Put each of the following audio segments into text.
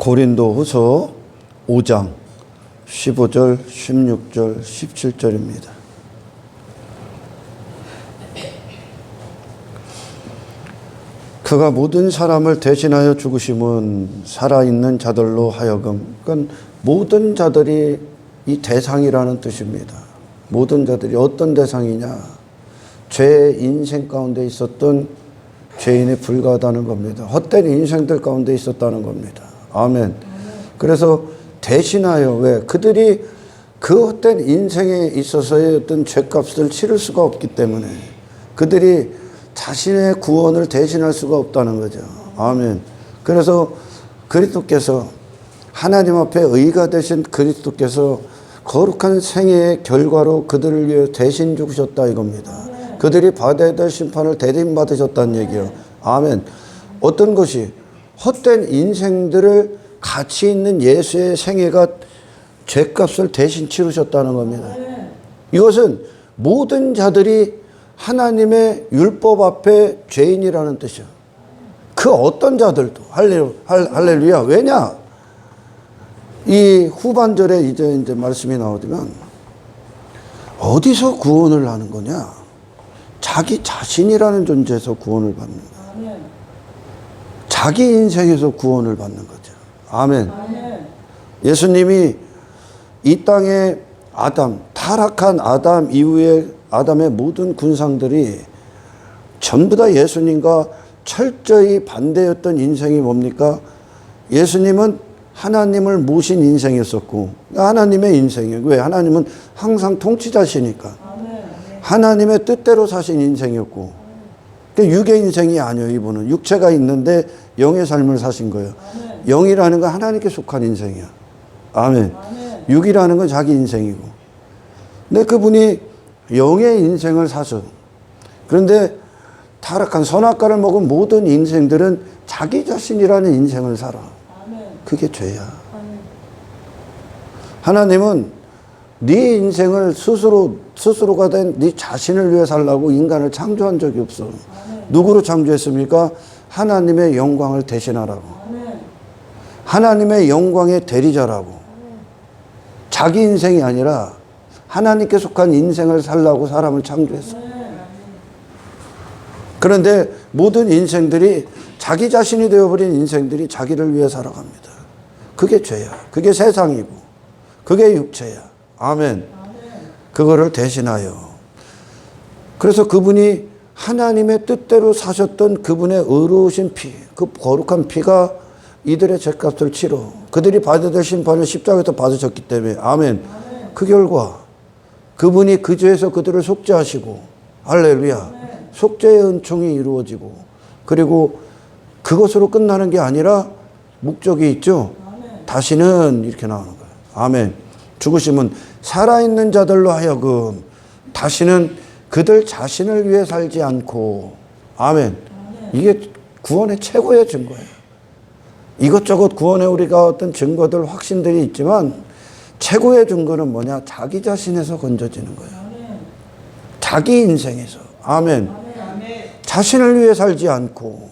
고린도후서 5장 15절, 16절, 17절입니다. 그가 모든 사람을 대신하여 죽으심은 살아있는 자들로 하여금, 그러니까 모든 자들이 이 대상이라는 뜻입니다. 모든 자들이 어떤 대상이냐? 죄의 인생 가운데 있었던 죄인에 불과하다는 겁니다. 헛된 인생들 가운데 있었다는 겁니다. 아멘. 그래서 대신하여, 왜? 그들이 그 헛된 인생에 있어서의 어떤 죄값을 치를 수가 없기 때문에 그들이 자신의 구원을 대신할 수가 없다는 거죠. 아멘. 그래서 그리스도께서, 하나님 앞에 의가 되신 그리스도께서 거룩한 생애의 결과로 그들을 위해 대신 죽으셨다 이겁니다. 그들이 받아야 될 심판을 대신 받으셨다는 얘기예요. 아멘. 어떤 것이 헛된 인생들을 가치 있는 예수의 생애가 죄값을 대신 치르셨다는 겁니다. 이것은 모든 자들이 하나님의 율법 앞에 죄인이라는 뜻이에요. 그 어떤 자들도. 할렐루야. 왜냐? 이 후반절에 이제 말씀이 나오면 어디서 구원을 하는 거냐? 자기 자신이라는 존재에서 구원을 받는 거예요. 자기 인생에서 구원을 받는 거죠. 아멘. 예수님이 이 땅에 타락한 아담 이후에 아담의 모든 군상들이 전부 다 예수님과 철저히 반대였던 인생이 뭡니까? 예수님은 하나님을 모신 인생이었었고, 하나님의 인생이에요. 왜? 하나님은 항상 통치자시니까. 하나님의 뜻대로 사신 인생이었고, 육의 인생이 아니에요. 이분은 육체가 있는데 영의 삶을 사신 거예요. 영이라는 건 하나님께 속한 인생이야. 아멘. 육이라는 건 자기 인생이고. 근데 그분이 영의 인생을 사서, 그런데 타락한 선악과를 먹은 모든 인생들은 자기 자신이라는 인생을 살아. 그게 죄야. 하나님은 네 인생을 스스로가 된 네 자신을 위해 살라고 인간을 창조한 적이 없어. 누구로 창조했습니까? 하나님의 영광을 대신하라고. 하나님의 영광의 대리자라고. 자기 인생이 아니라 하나님께 속한 인생을 살라고 사람을 창조했어. 그런데 모든 인생들이 자기 자신이 되어버린 인생들이 자기를 위해 살아갑니다. 그게 죄야. 그게 세상이고 그게 육체야. 아멘. 그거를 대신하여. 그래서 그분이 하나님의 뜻대로 사셨던 그분의 의로우신 피, 그 거룩한 피가 이들의 죄값을 치러 그들이 받아야 될 심판을 십자가에서 받으셨기 때문에. 아멘. 그 결과 그분이 그 죄에서 그들을 속죄하시고, 할렐루야, 속죄의 은총이 이루어지고, 그리고 그것으로 끝나는 게 아니라 목적이 있죠. 다시는 이렇게 나오는 거예요. 아멘. 죽으심은 살아있는 자들로 하여금 다시는 그들 자신을 위해 살지 않고. 아멘. 이게 구원의 최고의 증거예요. 이것저것 구원의 우리가 어떤 증거들, 확신들이 있지만 최고의 증거는 뭐냐? 자기 자신에서 건져지는 거예요. 자기 인생에서. 아멘. 자신을 위해 살지 않고.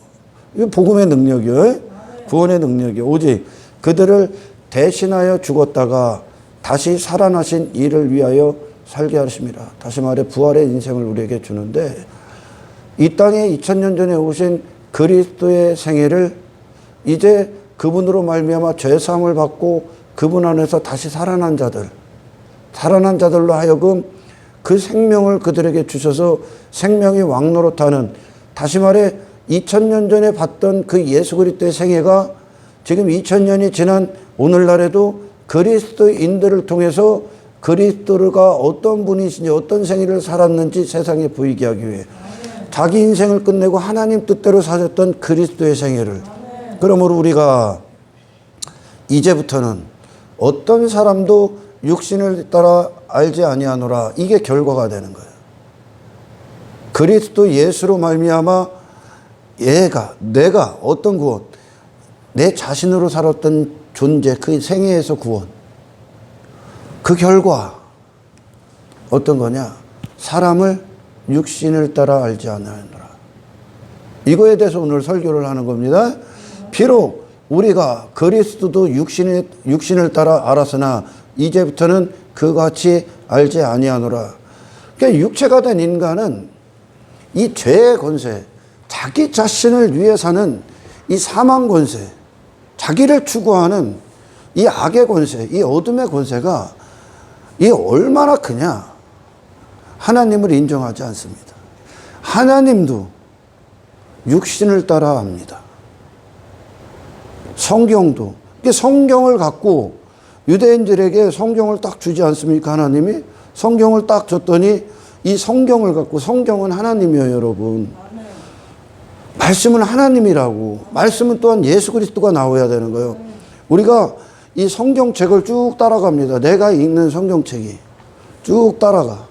이거 복음의 능력이에요. 구원의 능력이에요. 오직 그들을 대신하여 죽었다가 다시 살아나신 이를 위하여 살게 하십니다. 다시 말해 부활의 인생을 우리에게 주는데, 이 땅에 2000년 전에 오신 그리스도의 생애를 이제 그분으로 말미암아 죄사함을 받고 그분 안에서 다시 살아난 자들로 하여금 그 생명을 그들에게 주셔서 생명이 왕노릇하는, 다시 말해 2000년 전에 봤던 그 예수 그리스도의 생애가 지금 2000년이 지난 오늘날에도 그리스도인들을 통해서 그리스도가 어떤 분이신지 어떤 생애를 살았는지 세상에 보이게 하기 위해 자기 인생을 끝내고 하나님 뜻대로 사셨던 그리스도의 생애를. 그러므로 우리가 이제부터는 어떤 사람도 육신을 따라 알지 아니하노라. 이게 결과가 되는 거예요. 그리스도 예수로 말미암아 내가 어떤 구원, 내 자신으로 살았던 존재, 그 생애에서 구원. 그 결과 어떤 거냐? 사람을 육신을 따라 알지 아니하노라. 이거에 대해서 오늘 설교를 하는 겁니다. 비록 우리가 그리스도도 육신을 따라 알았으나 이제부터는 그같이 알지 아니하노라. 그러니까 육체가 된 인간은 이 죄의 권세, 자기 자신을 위해 사는 이 사망 권세, 자기를 추구하는 이 악의 권세, 이 어둠의 권세가 이 얼마나 크냐. 하나님을 인정하지 않습니다. 하나님도 육신을 따라 합니다. 성경도. 성경을 갖고 유대인들에게 성경을 딱 주지 않습니까? 하나님이 성경을 딱 줬더니 이 성경을 갖고, 성경은 하나님이에요, 여러분. 말씀은 하나님이라고. 말씀은 또한 예수 그리스도가 나와야 되는 거예요. 우리가 이 성경책을 쭉 따라갑니다. 내가 읽는 성경책이 쭉 따라가.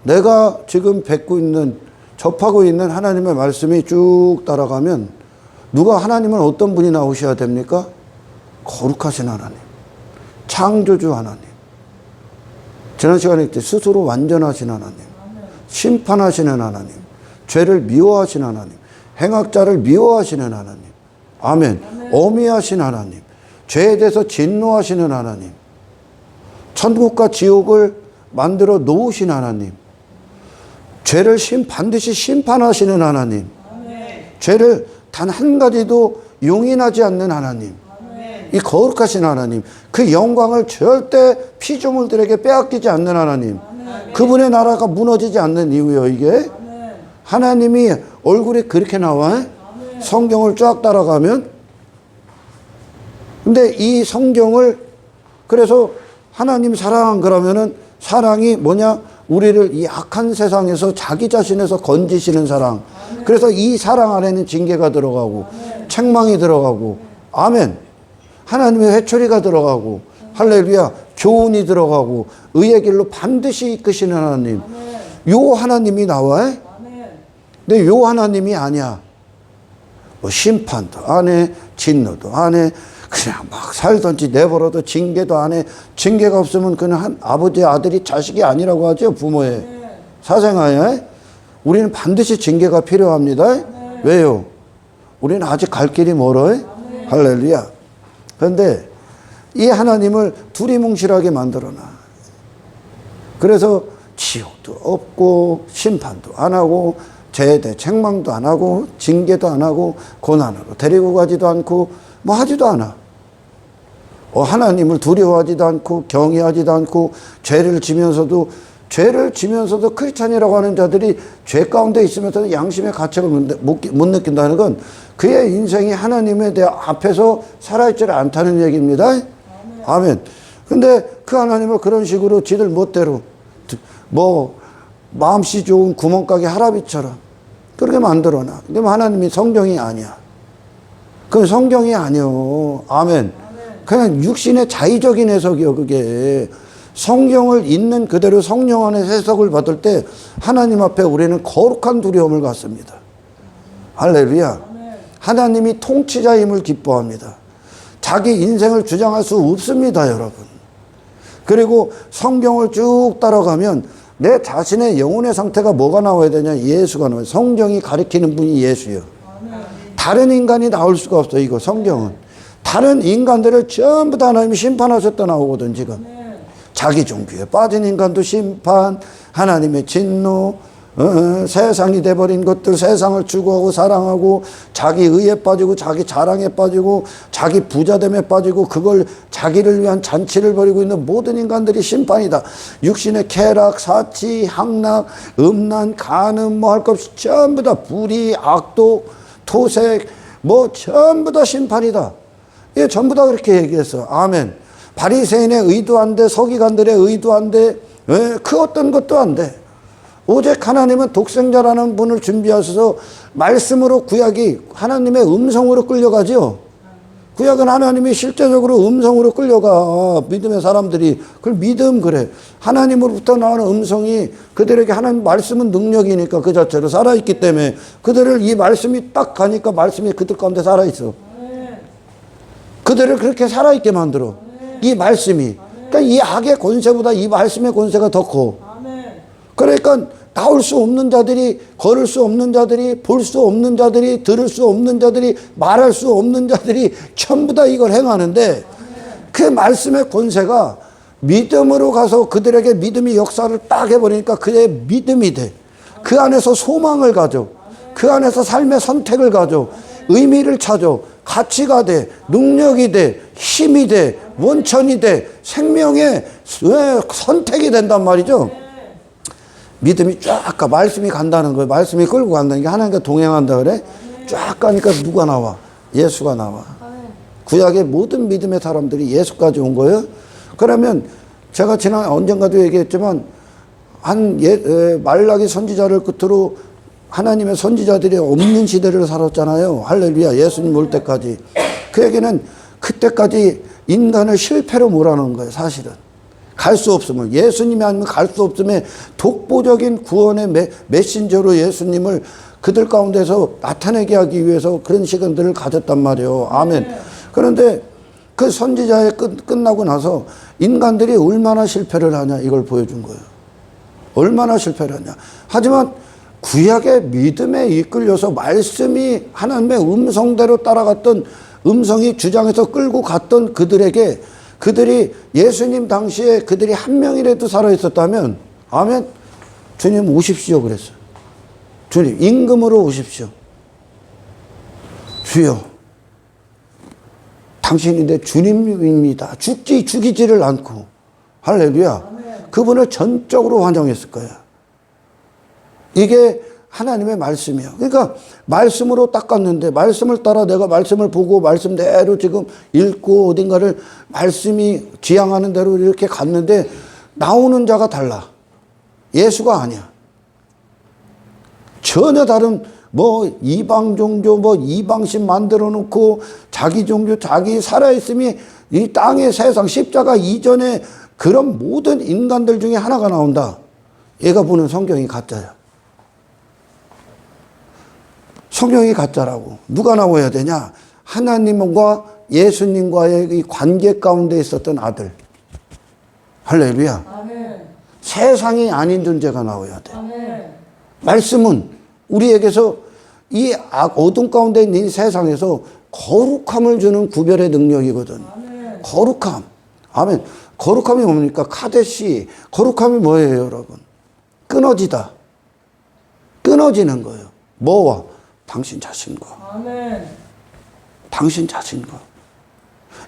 내가 지금 뵙고 있는, 접하고 있는 하나님의 말씀이 쭉 따라가면 누가, 하나님은 어떤 분이 나오셔야 됩니까? 거룩하신 하나님, 창조주 하나님, 지난 시간에 했듯이 스스로 완전하신 하나님, 심판하시는 하나님, 죄를 미워하신 하나님, 행악자를 미워하시는 하나님, 아멘. 어미하신 하나님, 죄에 대해서 진노하시는 하나님, 천국과 지옥을 만들어 놓으신 하나님, 죄를 반드시 심판하시는 하나님, 죄를 단 한 가지도 용인하지 않는 하나님, 이 거룩하신 하나님, 그 영광을 절대 피조물들에게 빼앗기지 않는 하나님, 그분의 나라가 무너지지 않는 이유예요. 이게 하나님이 얼굴이 그렇게 나와. 성경을 쫙 따라가면. 근데 이 성경을, 그래서 하나님 사랑, 그러면은 사랑이 뭐냐? 우리를 이 악한 세상에서 자기 자신에서 건지시는 사랑. 그래서 이 사랑 안에는 징계가 들어가고 책망이 들어가고, 아멘. 하나님의 회초리가 들어가고, 할렐루야, 교훈이 들어가고, 의의 길로 반드시 이끄시는 하나님. 요 하나님이 나와. 근데 요 하나님이 아니야. 뭐 심판도 안 해, 진노도 안 해, 그냥 막 살던지 내버려도 징계도 안 해. 징계가 없으면 그는 한 아버지, 아들이 자식이 아니라고 하죠. 부모의 사생아에. 우리는 반드시 징계가 필요합니다. 왜요? 우리는 아직 갈 길이 멀어요. 할렐루야. 그런데 이 하나님을 두리뭉실하게 만들어놔. 그래서 지옥도 없고 심판도 안 하고 죄에 대해 책망도 안 하고 징계도 안 하고 고난으로 데리고 가지도 않고 뭐 하지도 않아. 하나님을 두려워하지도 않고 경외하지도 않고 죄를 지면서도 크리스찬이라고 하는 자들이 죄 가운데 있으면서 양심의 가책을 못 느낀다는 건 그의 인생이 하나님에 대해 앞에서 살아있지 않다는 얘기입니다. 아멘. 근데 그 하나님을 그런 식으로 지들 멋대로 뭐 마음씨 좋은 구멍가게 할아비처럼 그렇게 만들어놔. 근데 하나님이 성경이 아니야. 그건 성경이 아니요. 아멘. 그냥 육신의 자의적인 해석이요. 그게 성경을 있는 그대로 성령 안에 해석을 받을 때 하나님 앞에 우리는 거룩한 두려움을 갖습니다. 할렐루야. 하나님이 통치자임을 기뻐합니다. 자기 인생을 주장할 수 없습니다, 여러분. 그리고 성경을 쭉 따라가면 내 자신의 영혼의 상태가 뭐가 나와야 되냐? 예수가 나와요. 성경이 가리키는 분이 예수예요. 다른 인간이 나올 수가 없어요. 이거 성경은. 다른 인간들을 전부 다 하나님이 심판하셨다 나오거든 지금. 자기 종교에 빠진 인간도 심판, 하나님의 진노, 세상이 돼버린 것들, 세상을 추구하고 사랑하고 자기 의에 빠지고 자기 자랑에 빠지고 자기 부자됨에 빠지고 그걸 자기를 위한 잔치를 벌이고 있는 모든 인간들이 심판이다. 육신의 쾌락, 사치, 향락, 음란, 간음 뭐 할 것 없이 전부 다 불의, 악독, 토색 뭐 전부 다 심판이다. 예, 전부 다 그렇게 얘기했어. 아멘. 바리새인의 의도 안 돼, 서기관들의 의도 안 돼, 그 어떤 것도 안 돼. 오직 하나님은 독생자라는 분을 준비하셔서 말씀으로 구약이 하나님의 음성으로 끌려가죠. 구약은 하나님이 실제적으로 음성으로 끌려가. 믿음의 사람들이. 그걸 믿음 그래. 하나님으로부터 나오는 음성이 그들에게 하나님 말씀은 능력이니까 그 자체로 살아있기 때문에 그들을 이 말씀이 딱 가니까 말씀이 그들 가운데 살아있어. 그들을 그렇게 살아있게 만들어. 이 말씀이. 그러니까 이 악의 권세보다 이 말씀의 권세가 더 커. 그러니까 나올 수 없는 자들이, 걸을 수 없는 자들이, 볼 수 없는 자들이, 들을 수 없는 자들이, 말할 수 없는 자들이 전부 다 이걸 행하는데 그 말씀의 권세가 믿음으로 가서 그들에게 믿음이 역사를 딱 해버리니까 그의 믿음이 돼. 그 안에서 소망을 가져. 그 안에서 삶의 선택을 가져. 의미를 찾아. 가치가 돼. 능력이 돼. 힘이 돼. 원천이 돼. 생명의 선택이 된단 말이죠. 믿음이 쫙 가. 말씀이 간다는 거예요. 말씀이 끌고 간다는 게 하나님과 동행한다 그래. 쫙 가니까 누가 나와? 예수가 나와. 구약의 모든 믿음의 사람들이 예수까지 온 거예요. 그러면 제가 지난 언젠가도 얘기했지만 말라기 선지자를 끝으로 하나님의 선지자들이 없는 시대를 살았잖아요. 할렐루야. 예수님 올 때까지. 그 얘기는 그때까지 인간을 실패로 몰아넣은 거예요. 사실은. 갈 수 없음을. 예수님이 아니면 갈 수 없음에 독보적인 구원의 메신저로 예수님을 그들 가운데서 나타내게 하기 위해서 그런 시간들을 가졌단 말이에요. 아멘. 그런데 그 선지자에 끝나고 나서 인간들이 얼마나 실패를 하냐 이걸 보여준 거예요. 얼마나 실패를 하냐. 하지만 구약의 믿음에 이끌려서 말씀이 하나님의 음성대로 따라갔던 음성이 주장해서 끌고 갔던 그들에게 그들이 예수님 당시에 그들이 한 명이라도 살아있었다면 아멘. 주님 오십시오 그랬어요. 주님 임금으로 오십시오. 주여 당신이 내 주님입니다. 죽이지를 않고 할렐루야. 그분을 전적으로 환영했을 거야. 이게 하나님의 말씀이야. 그러니까 말씀으로 닦았는데 말씀을 따라 내가 말씀을 보고 말씀대로 지금 읽고 어딘가를 말씀이 지향하는 대로 이렇게 갔는데 나오는 자가 달라. 예수가 아니야. 전혀 다른 이방 종교 이방신 만들어 놓고 자기 종교 자기 살아있음이 이 땅의 세상 십자가 이전에 그런 모든 인간들 중에 하나가 나온다. 얘가 보는 성경이 가짜야. 성경이 가짜라고. 누가 나와야 되냐? 하나님과 예수님과의 이 관계 가운데 있었던 아들. 할렐루야. 아멘. 세상이 아닌 존재가 나와야 돼. 아멘. 말씀은 우리에게서 이 어둠 가운데 있는 이 세상에서 거룩함을 주는 구별의 능력이거든. 아멘. 거룩함. 아멘. 거룩함이 뭡니까? 카데시. 거룩함이 뭐예요, 여러분? 끊어지다. 끊어지는 거예요. 뭐와? 당신 자신과. 아멘. 당신 자신과.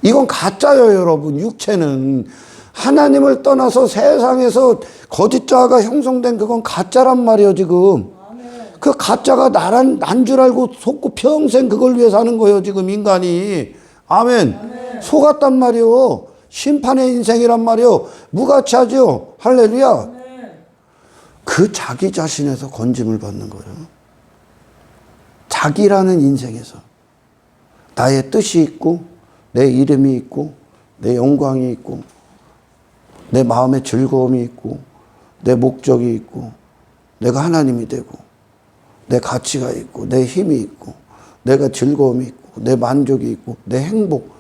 이건 가짜예요, 여러분. 육체는. 하나님을 떠나서 세상에서 거짓자가 형성된 그건 가짜란 말이에요, 지금. 아멘. 그 가짜가 난 줄 알고 속고 평생 그걸 위해 사는 거예요, 지금 인간이. 아멘. 아멘. 속았단 말이에요. 심판의 인생이란 말이에요. 무가치하죠. 할렐루야. 아멘. 그 자기 자신에서 건짐을 받는 거예요. 자기라는 인생에서 나의 뜻이 있고 내 이름이 있고 내 영광이 있고 내 마음의 즐거움이 있고 내 목적이 있고 내가 하나님이 되고 내 가치가 있고 내 힘이 있고 내가 즐거움이 있고 내 만족이 있고 내 행복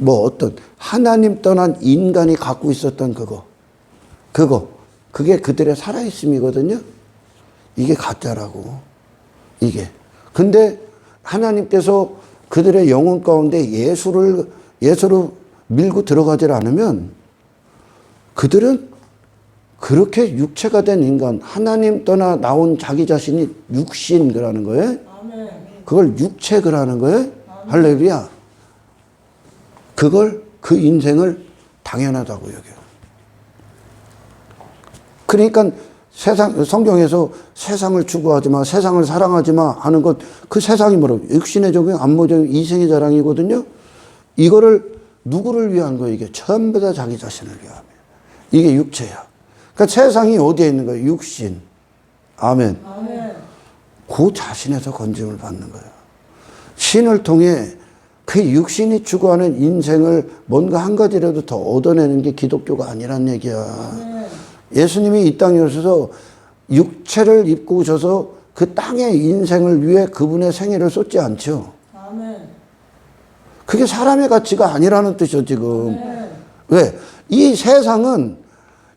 어떤 하나님 떠난 인간이 갖고 있었던 그게 그들의 살아있음이거든요. 이게 가짜라고. 이게. 근데 하나님께서 그들의 영혼 가운데 예수로 밀고 들어가질 않으면 그들은 그렇게 육체가 된 인간, 하나님 떠나 나온 자기 자신이 육신 그라는 거예요. 아멘. 그걸 육체 그라는 거예요. 아멘. 할렐루야. 그 인생을 당연하다고 여겨요. 그러니까 성경에서 세상을 추구하지 마, 세상을 사랑하지 마 하는 것, 그 세상이 뭐라고? 육신의 적용, 안모적 이생의 자랑이거든요. 이거를 누구를 위한 거예요? 이게 전부 다 자기 자신을 위함이에요. 이게 육체야. 그러니까 세상이 어디에 있는 거예요? 육신. 아멘. 아멘. 그 자신에서 건짐을 받는 거예요. 신을 통해 그 육신이 추구하는 인생을 뭔가 한 가지라도 더 얻어내는 게 기독교가 아니란 얘기야. 아멘. 예수님이 이 땅에 오셔서 육체를 입고 오셔서 그 땅의 인생을 위해 그분의 생애를 쏟지 않죠. 아멘. 그게 사람의 가치가 아니라는 뜻이죠, 지금. 아멘. 왜? 이 세상은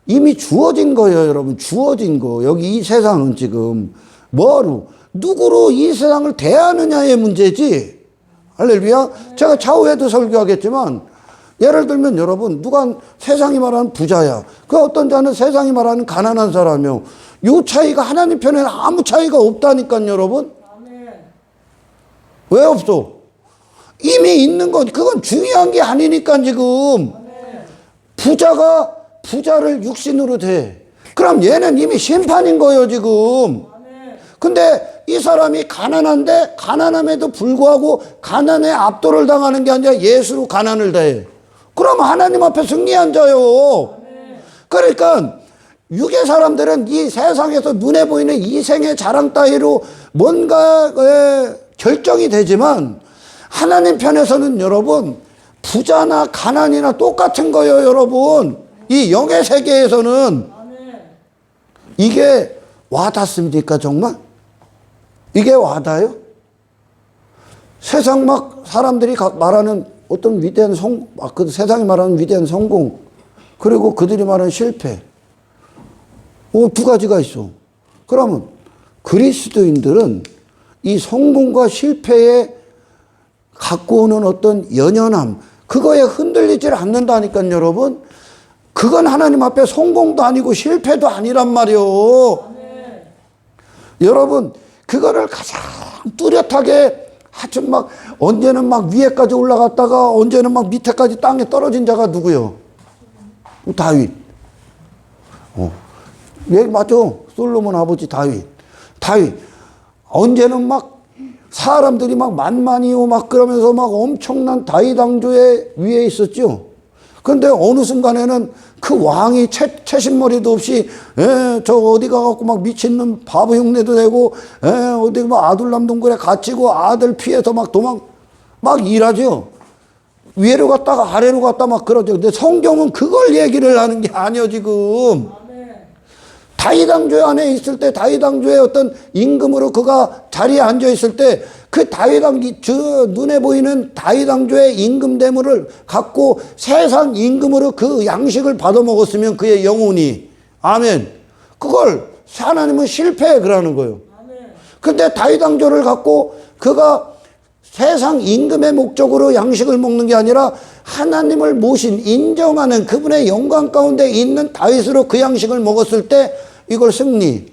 이미 주어진 거예요, 여러분. 주어진 거. 여기 이 세상은 지금 뭐로 누구로 이 세상을 대하느냐의 문제지. 할렐루야. 제가 차후에도 설교하겠지만 예를 들면 여러분, 누가 세상이 말하는 부자야. 그 어떤 자는 세상이 말하는 가난한 사람이요. 이 차이가 하나님 편에는 아무 차이가 없다니까요, 여러분. 왜 없어? 이미 있는 건 그건 중요한 게 아니니까 지금. 부자가 부자를 육신으로 대. 그럼 얘는 이미 심판인 거예요, 지금. 근데 이 사람이 가난한데 가난함에도 불구하고 가난에 압도를 당하는 게 아니라 예수로 가난을 다해. 그럼 하나님 앞에 승리한 자요. 그러니까 육의 사람들은 이 세상에서 눈에 보이는 이 생의 자랑 따위로 뭔가 결정이 되지만 하나님 편에서는 여러분 부자나 가난이나 똑같은 거예요, 여러분. 이 영의 세계에서는. 이게 와닿습니까, 정말? 이게 와닿아요? 세상 막 사람들이 말하는 어떤 위대한 그 세상이 말하는 위대한 성공, 그리고 그들이 말하는 실패. 두 가지가 있어. 그러면 그리스도인들은 이 성공과 실패에 갖고 오는 어떤 연연함, 그거에 흔들리질 않는다니까요, 여러분. 그건 하나님 앞에 성공도 아니고 실패도 아니란 말이요. 여러분, 그거를 가장 뚜렷하게 아주 막 언제는 막 위에까지 올라갔다가 언제는 막 밑에까지 땅에 떨어진 자가 누구요? 다윗. 예, 맞죠? 솔로몬 아버지 다윗. 언제는 막 사람들이 막 만만이요 막 그러면서 막 엄청난 다윗 왕조의 위에 있었죠. 그런데 어느 순간에는 그 왕이 채신머리도 없이 저 어디 가갖고 막 미친놈 바보 흉내도 내고 어디 막 아둘람 동굴에 갇히고 아들 피해서 막 막 일하죠. 위로 갔다가 아래로 갔다 막 그러죠. 근데 성경은 그걸 얘기를 하는 게 아니요, 지금. 다윗 왕조 안에 있을 때 다윗 왕조의 어떤 임금으로 그가 자리에 앉아 있을 때 그 다윗 왕기 저 눈에 보이는 다윗 왕조의 임금대물을 갖고 세상 임금으로 그 양식을 받아 먹었으면 그의 영혼이 아멘. 그걸 하나님은 실패 그러는 거예요. 근데 다윗 왕조를 갖고 그가 세상 임금의 목적으로 양식을 먹는 게 아니라 하나님을 모신 인정하는 그분의 영광 가운데 있는 다윗으로 그 양식을 먹었을 때 이걸 승리.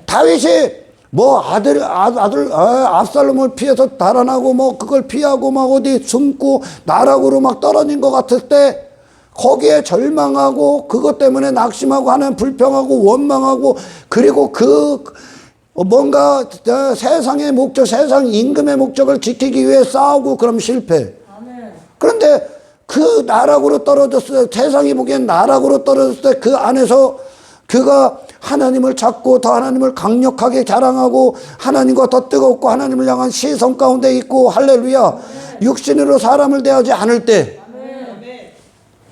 다윗이 뭐 압살롬을 피해서 달아나고 뭐 그걸 피하고 막 어디 숨고 나락으로 막 떨어진 것 같을 때 거기에 절망하고 그것 때문에 낙심하고 하나님 불평하고 원망하고 그리고 그 뭔가 세상의 목적, 세상 임금의 목적을 지키기 위해 싸우고 그럼 실패. 그런데 그 나락으로 떨어졌을 때, 세상이 보기엔 나락으로 떨어졌을 때 그 안에서 그가 하나님을 찾고 더 하나님을 강력하게 자랑하고 하나님과 더 뜨겁고 하나님을 향한 시선 가운데 있고 할렐루야. 육신으로 사람을 대하지 않을 때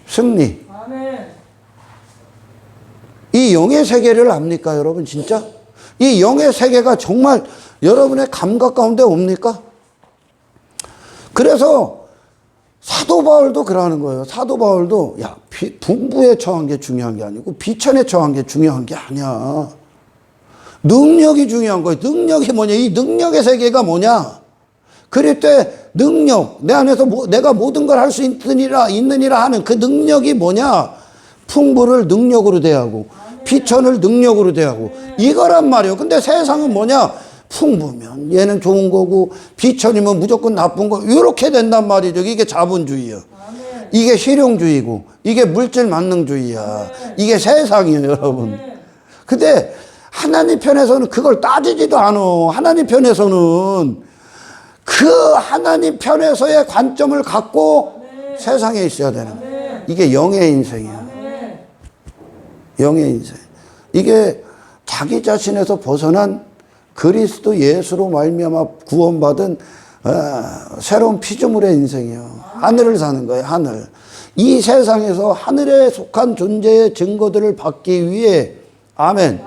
승리. 이 영의 세계를 압니까, 여러분? 진짜? 이 영의 세계가 정말 여러분의 감각 가운데 옵니까? 그래서 사도 바울도 그러는 거예요. 사도 바울도 야, 분부에 처한 게 중요한 게 아니고 비천에 처한 게 중요한 게 아니야. 능력이 중요한 거예요. 능력이 뭐냐? 이 능력의 세계가 뭐냐? 그럴 때 능력, 내 안에서 내가 모든 걸 할 수 있느니라 하는 그 능력이 뭐냐? 풍부를 능력으로 대하고 비천을 능력으로 대하고 이거란 말이에요. 근데 세상은 뭐냐? 풍부면 얘는 좋은 거고 비천이면 무조건 나쁜 거 이렇게 된단 말이죠. 이게 자본주의야. 이게 실용주의고 이게 물질 만능주의야. 이게 세상이에요, 여러분. 근데 하나님 편에서는 그걸 따지지도 않아. 하나님 편에서는 그 하나님 편에서의 관점을 갖고 세상에 있어야 되는 거야. 이게 영의 인생이야. 영의 인생. 이게 자기 자신에서 벗어난 그리스도 예수로 말미암아 구원받은 새로운 피조물의 인생이요. 하늘을 사는 거예요. 하늘. 이 세상에서 하늘에 속한 존재의 증거들을 받기 위해 아멘.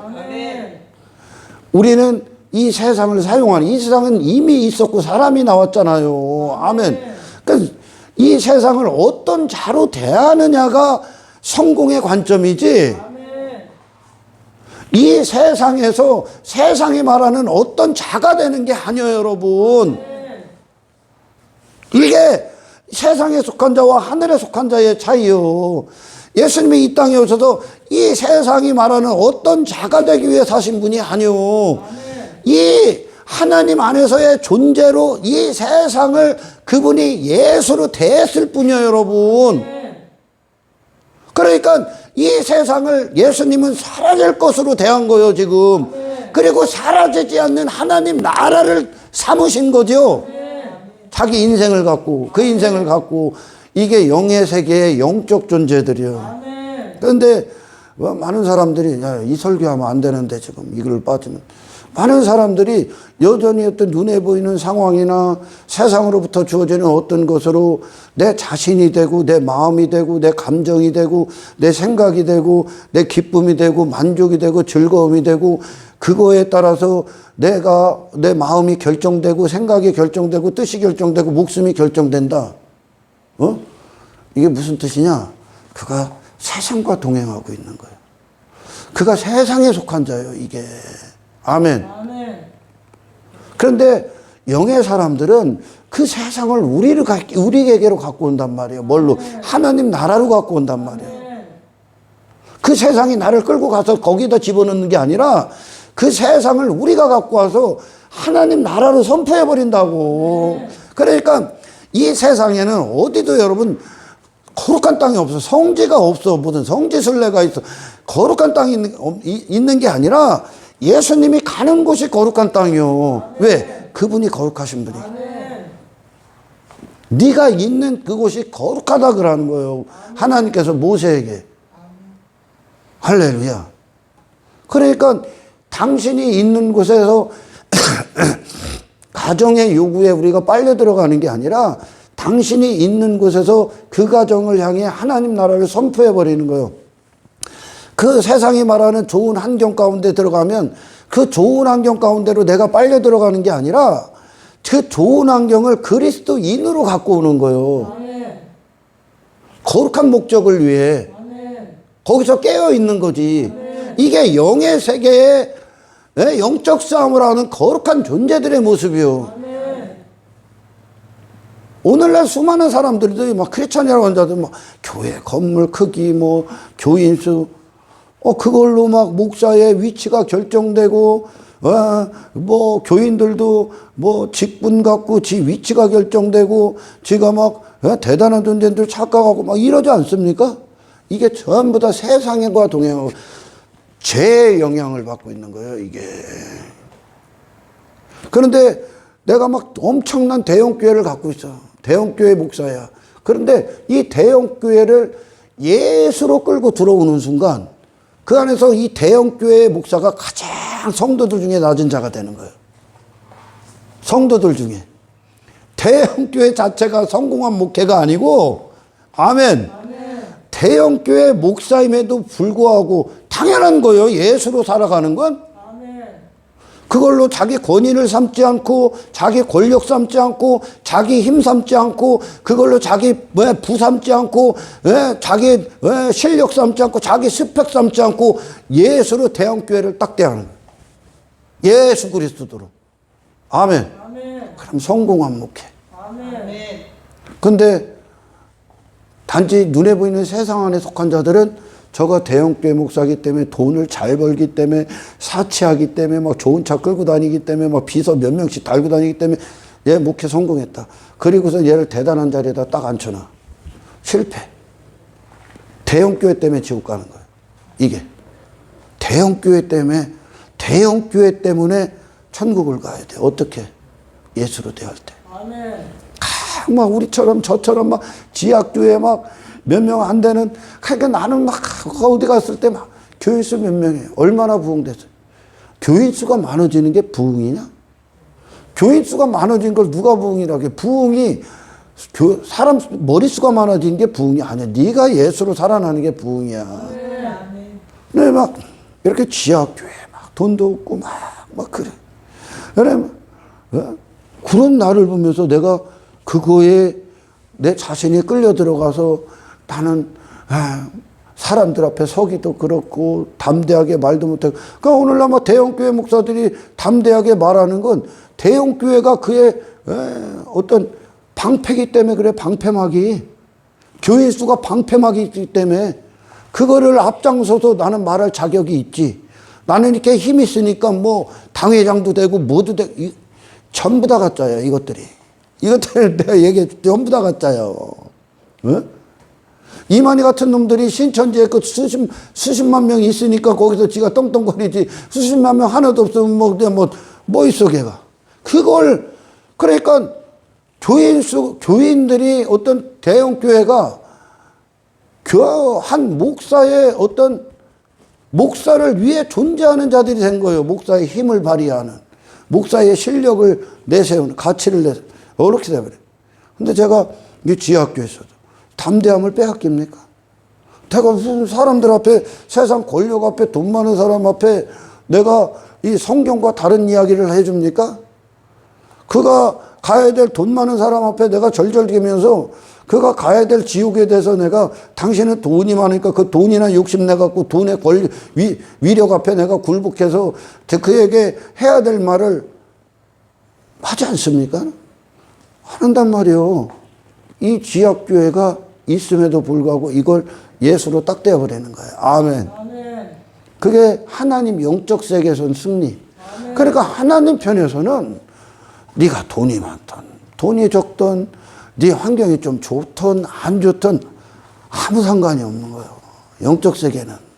우리는 이 세상을 사용하는 이 세상은 이미 있었고 사람이 나왔잖아요. 아멘. 그러니까 이 세상을 어떤 자로 대하느냐가 성공의 관점이지 이 세상에서 세상이 말하는 어떤 자가 되는 게 아니에요, 여러분. 이게 세상에 속한 자와 하늘에 속한 자의 차이요. 예수님이 이 땅에 오셔서 이 세상이 말하는 어떤 자가 되기 위해 사신 분이 아니요. 이 하나님 안에서의 존재로 이 세상을 그분이 예수로 대했을 뿐이에요, 여러분. 그러니까 이 세상을 예수님은 사라질 것으로 대한 거예요, 지금. 그리고 사라지지 않는 하나님 나라를 삼으신 거죠. 자기 인생을 갖고, 그 인생을 갖고. 이게 영의 세계의 영적 존재들이요. 그런데 많은 사람들이 야, 이 설교하면 안 되는데 지금 이걸 빠지면, 많은 사람들이 여전히 어떤 눈에 보이는 상황이나 세상으로부터 주어지는 어떤 것으로 내 자신이 되고 내 마음이 되고 내 감정이 되고 내 생각이 되고 내 기쁨이 되고 만족이 되고 즐거움이 되고, 그거에 따라서 내가 내 마음이 결정되고 생각이 결정되고 뜻이 결정되고 목숨이 결정된다. 이게 무슨 뜻이냐? 그가 세상과 동행하고 있는 거예요. 그가 세상에 속한 자예요, 이게. 아멘. 그런데 영의 사람들은 그 세상을 우리에게로 갖고 온단 말이에요. 뭘로? 하나님 나라로 갖고 온단 말이에요. 그 세상이 나를 끌고 가서 거기다 집어넣는 게 아니라 그 세상을 우리가 갖고 와서 하나님 나라로 선포해버린다고. 그러니까 이 세상에는 어디도 여러분 거룩한 땅이 없어. 성지가 없어. 무슨 성지순례가 있어. 거룩한 땅이 있는 게 아니라 예수님이 가는 곳이 거룩한 땅이요. 왜? 그분이 거룩하신 분이. 네가 있는 그곳이 거룩하다 그러는 거예요. 하나님께서 모세에게. 할렐루야. 그러니까 당신이 있는 곳에서 가정의 요구에 우리가 빨려 들어가는 게 아니라 당신이 있는 곳에서 그 가정을 향해 하나님 나라를 선포해 버리는 거예요. 그 세상이 말하는 좋은 환경 가운데 들어가면 그 좋은 환경 가운데로 내가 빨려 들어가는 게 아니라 그 좋은 환경을 그리스도인으로 갖고 오는 거예요. 거룩한 목적을 위해. 거기서 깨어 있는 거지. 이게 영의 세계의 영적 싸움을 하는 거룩한 존재들의 모습이요. 오늘날 수많은 사람들이 막 크리스찬이라고 한다들 막 교회 건물 크기 뭐 교인 수 그걸로 막 목사의 위치가 결정되고 뭐 교인들도 뭐 직분 갖고 지 위치가 결정되고 지가 막 대단한 존재들 착각하고 막 이러지 않습니까? 이게 전부 다 세상과 동행하고 죄의 영향을 받고 있는 거예요, 이게. 그런데 내가 막 엄청난 대형교회를 갖고 있어. 대형교회 목사야. 그런데 이 대형교회를 예수로 끌고 들어오는 순간 그 안에서 이 대형교회 목사가 가장 성도들 중에 낮은 자가 되는 거예요. 성도들 중에. 대형교회 자체가 성공한 목회가 아니고, 아멘. 대형교회 목사임에도 불구하고 당연한 거예요. 예수로 살아가는 건. 그걸로 자기 권위를 삼지 않고 자기 권력 삼지 않고 자기 힘 삼지 않고 그걸로 자기 부 삼지 않고 자기 실력 삼지 않고 자기 스펙 삼지 않고 예수로 대형교회를 딱 대하는 거예요. 예수 그리스도로. 아멘. 그럼 성공한 목회. 근데 단지 눈에 보이는 세상 안에 속한 자들은 저가 대형교회 목사기 때문에 돈을 잘 벌기 때문에 사치하기 때문에 막 좋은 차 끌고 다니기 때문에 막 비서 몇 명씩 달고 다니기 때문에 얘 목회 성공했다. 그리고서 얘를 대단한 자리에다 딱 앉혀놔. 실패. 대형교회 때문에 지옥 가는 거예요. 이게. 대형교회 때문에 천국을 가야 돼. 어떻게? 예수로 대할 때. 막 우리처럼 저처럼 막 지하교회 막 몇 명 안 되는, 그러니까 나는 막 어디 갔을 때 막 교인 수 몇 명이에요. 얼마나 부흥됐어요. 교인 수가 많아지는 게 부흥이냐? 교인 수가 많아진 걸 누가 부흥이라고 해? 부흥이 사람 머릿수가 많아지는 게 부흥이 아니야. 네가 예수로 살아나는 게 부흥이야. 네, 막 이렇게 지하교회 막 돈도 없고 막 그래. 그런 나를 보면서 내가 그거에 내 자신이 끌려 들어가서 나는 사람들 앞에 서기도 그렇고 담대하게 말도 못하고. 그러니까 오늘날 뭐 대형교회 목사들이 담대하게 말하는 건 대형교회가 그의 어떤 방패기 때문에 그래. 방패막이. 교인 수가 방패막이 있기 때문에 그거를 앞장서서 나는 말할 자격이 있지. 나는 이렇게 힘이 있으니까 뭐 당회장도 되고 뭐도 되고. 전부 다 가짜예요, 이것들이. 이것들 내가 얘기해 전부 다 가짜예요. 어? 이만희 같은 놈들이 신천지에 그 수십만 명 있으니까 거기서 지가 떵떵거리지. 수십만 명 하나도 없으면 뭐 있어, 걔가. 그걸, 그러니까 교인들이 어떤 대형교회가 한 목사의 어떤 목사를 위해 존재하는 자들이 된 거예요. 목사의 힘을 발휘하는. 목사의 실력을 내세우는, 가치를 내세우는. 어렵게 돼버려요. 근데 제가 이 지하학교에서도 담대함을 빼앗깁니까? 내가 무슨 사람들 앞에, 세상 권력 앞에, 돈 많은 사람 앞에 내가 이 성경과 다른 이야기를 해줍니까? 그가 가야 될 돈 많은 사람 앞에 내가 절절기면서 그가 가야 될 지옥에 대해서 내가 당신은 돈이 많으니까 그 돈이나 욕심내갖고 돈의 위력 앞에 내가 굴복해서 그에게 해야 될 말을 하지 않습니까? 한단 말이요. 이 지역교회가 있음에도 불구하고 이걸 예수로 딱 떼어버리는 거예요. 아멘. 아멘. 그게 하나님 영적 세계에서는 승리. 아멘. 그러니까 하나님 편에서는 네가 돈이 많든 돈이 적든 네 환경이 좀 좋든 안 좋든 아무 상관이 없는 거예요. 영적 세계는.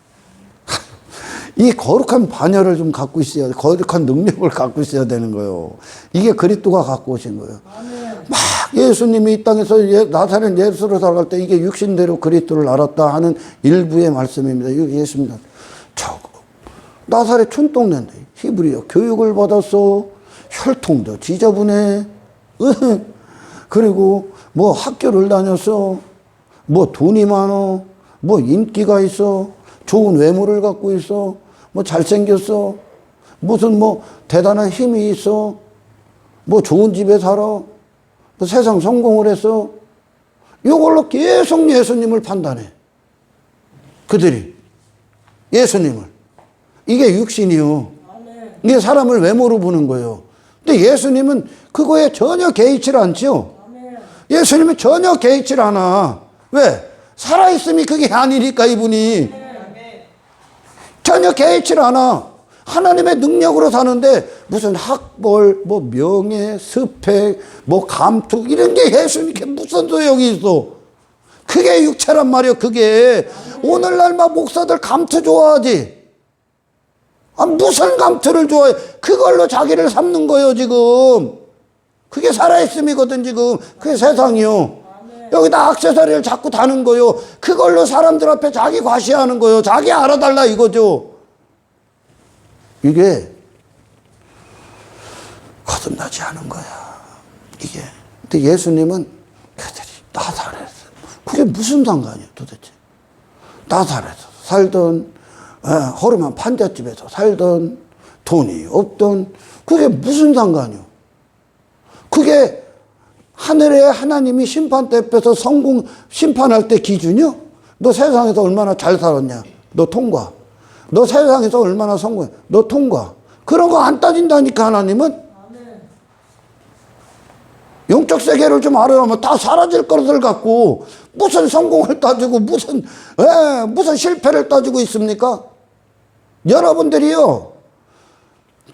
이 거룩한 반열을 좀 갖고 있어야, 거룩한 능력을 갖고 있어야 되는 거예요. 이게 그리스도가 갖고 오신 거예요. 아멘. 막 예수님이 이 땅에서 나사렛 예수로 살아갈 때 이게 육신대로 그리스도를 알았다 하는 일부의 말씀입니다. 이게 예수입니다. 나사렛 촌동네인데 히브리어 교육을 받았어. 혈통도 지저분해. 그리고 뭐 학교를 다녔어. 뭐 돈이 많어. 뭐 인기가 있어. 좋은 외모를 갖고 있어. 뭐 잘생겼어. 무슨 뭐 대단한 힘이 있어. 뭐 좋은 집에 살아. 뭐 세상 성공을 했어. 이걸로 계속 예수님을 판단해. 그들이. 예수님을. 이게 육신이요. 이게 사람을 외모로 보는 거예요. 근데 예수님은 그거에 전혀 개의치를 않지요. 예수님은 전혀 개의치를 않아. 왜? 살아있음이 그게 아니니까 이분이. 전혀 개의치를 않아. 하나님의 능력으로 사는데 무슨 학벌, 뭐 명예, 스펙, 뭐 감투 이런 게 예수님께 무슨 소용이 있어. 그게 육체란 말이야. 그게. 오늘날 막 목사들 감투 좋아하지. 아, 무슨 감투를 좋아해. 그걸로 자기를 삼는 거예요 지금. 그게 살아있음이거든 지금. 그게 세상이요. 여기다 액세서리를 자꾸 다는 거요. 그걸로 사람들 앞에 자기 과시하는 거요. 자기 알아달라 이거죠. 이게 거듭나지 않은 거야. 이게. 근데 예수님은 그들이 나사렛. 그게 무슨 상관이에요 도대체. 나사렛에서 살던 허름한 판잣집에서 살던 돈이 없던 그게 무슨 상관이요. 그게 하늘의 하나님이 심판 때 앞에서 심판할 때 기준이요? 너 세상에서 얼마나 잘 살았냐? 너 통과. 너 세상에서 얼마나 성공해? 너 통과. 그런 거 안 따진다니까 하나님은. 영적 세계를 좀 알아보면 다 사라질 것을 갖고 무슨 성공을 따지고 무슨 실패를 따지고 있습니까? 여러분들이요.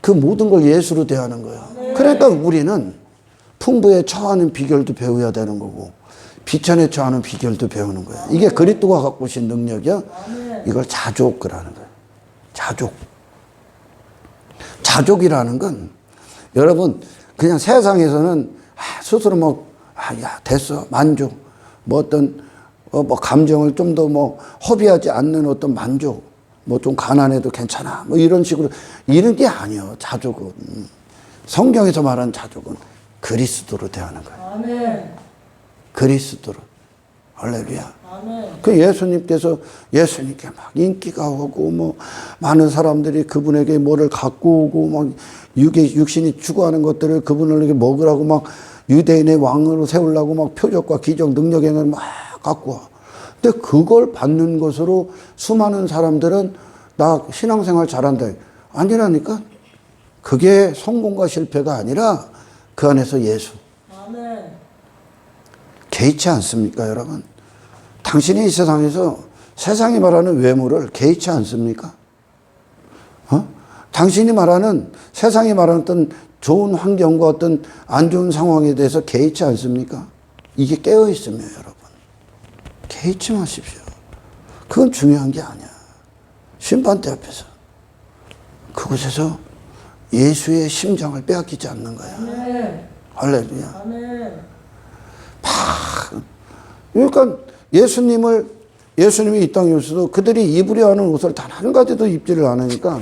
그 모든 걸 예수로 대하는 거예요. 그러니까 우리는 풍부에 처하는 비결도 배워야 되는 거고 비천에 처하는 비결도 배우는 거예요. 이게 그리스도가 갖고 오신 능력이야. 이걸 자족이라는 거예요. 자족. 자족이라는 건 여러분 그냥 세상에서는 스스로 야 됐어 만족 뭐 어떤 뭐 감정을 좀 더 뭐 허비하지 않는 어떤 만족 뭐 좀 가난해도 괜찮아 뭐 이런 식으로 이런 게 아니에요. 자족은 성경에서 말하는 자족은 그리스도로 대하는 거예요. 아멘. 그리스도로. 할렐루야. 아멘. 그 예수님께 막 인기가 오고 뭐 많은 사람들이 그분에게 뭐를 갖고 오고 막 육신이 추구하는 것들을 그분에게 먹으라고 막 유대인의 왕으로 세우려고 막 표적과 기적 능력행을 막 갖고 와. 근데 그걸 받는 것으로 수많은 사람들은 나 신앙생활 잘한다. 아니라니까. 그게 성공과 실패가 아니라 그 안에서 예수. 아멘. 개의치 않습니까, 여러분? 당신이 이 세상에서 세상이 말하는 외모를 개의치 않습니까? 당신이 말하는, 세상이 말하는 어떤 좋은 환경과 어떤 안 좋은 상황에 대해서 개의치 않습니까? 이게 깨어있으면 여러분. 개의치 마십시오. 그건 중요한 게 아니야. 심판대 앞에서. 그곳에서 예수의 심장을 빼앗기지 않는 거야. 아멘. 할렐루야. 아멘. 그러니까 예수님이 이 땅에 오셔도 그들이 입으려 하는 옷을 단 한 가지도 입지를 않으니까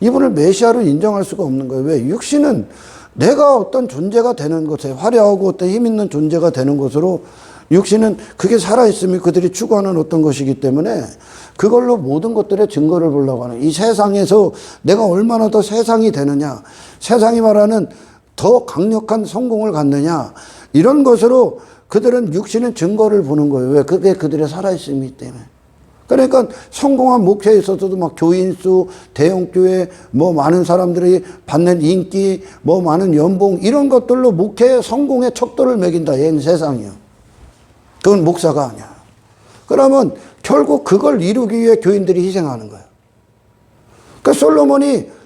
이분을 메시아로 인정할 수가 없는 거예요. 왜? 육신은 내가 어떤 존재가 되는 것에 화려하고 어떤 힘 있는 존재가 되는 것으로 육신은 그게 살아있으면 그들이 추구하는 어떤 것이기 때문에 그걸로 모든 것들의 증거를 보려고 하는 이 세상에서 내가 얼마나 더 세상이 되느냐, 세상이 말하는 더 강력한 성공을 갖느냐, 이런 것으로 그들은 육신의 증거를 보는 거예요. 왜? 그게 그들의 살아있음이기 때문에. 그러니까 성공한 목회에 있어서도 막 교인 수, 대형교회, 뭐 많은 사람들이 받는 인기, 뭐 많은 연봉, 이런 것들로 목회의 성공의 척도를 매긴다. 얘는 세상이요. 그건 목사가 아니야. 그러면 결국 그걸 이루기 위해 교인들이 희생하는 거예요. 그러니까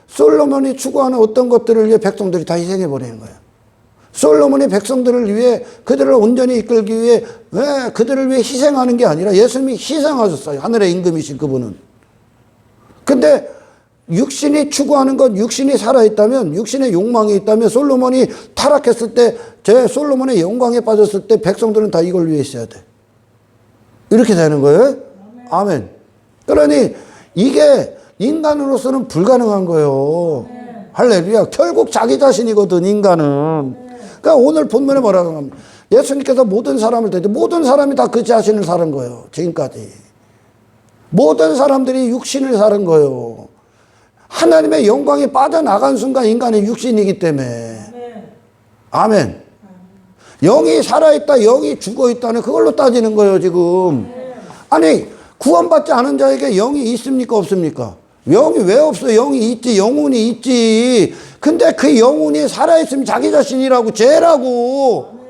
솔로몬이 추구하는 어떤 것들을 위해 백성들이 다 희생해버리는 거예요. 솔로몬이 백성들을 위해 그들을 온전히 이끌기 위해 왜 그들을 위해 희생하는 게 아니라 예수님이 희생하셨어요. 하늘의 임금이신 그분은. 근데 육신이 추구하는 것, 육신이 살아있다면, 육신의 욕망이 있다면 솔로몬이 타락했을 때, 제 솔로몬의 영광에 빠졌을 때 백성들은 다 이걸 위해 있어야 돼. 이렇게 되는 거예요. 아멘. 그러니 이게 인간으로서는 불가능한 거예요. 할렐루야. 결국 자기 자신이거든, 인간은. 그러니까 오늘 본문에 뭐라고 합니까? 예수님께서 모든 사람을 대때 모든 사람이 다 그 자신을 사는 거예요. 지금까지. 모든 사람들이 육신을 사는 거예요. 하나님의 영광이 빠져나간 순간 인간의 육신이기 때문에. 아멘. 영이 살아있다, 영이 죽어있다는 그걸로 따지는 거예요, 지금. 아니, 구원받지 않은 자에게 영이 있습니까, 없습니까? 영이 왜 없어? 영이 있지, 영혼이 있지. 근데 그 영혼이 살아있으면 자기 자신이라고, 죄라고.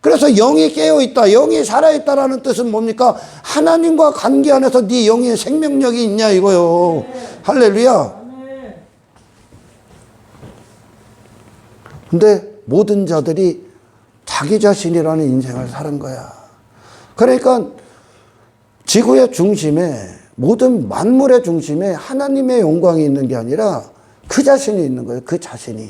그래서 영이 깨어있다, 영이 살아있다라는 뜻은 뭡니까? 하나님과 관계 안에서 네 영의 생명력이 있냐, 이거요. 할렐루야. 근데 모든 자들이 자기 자신이라는 인생을 사는 거야. 그러니까 지구의 중심에, 모든 만물의 중심에 하나님의 영광이 있는 게 아니라 그 자신이 있는 거예요. 그 자신이.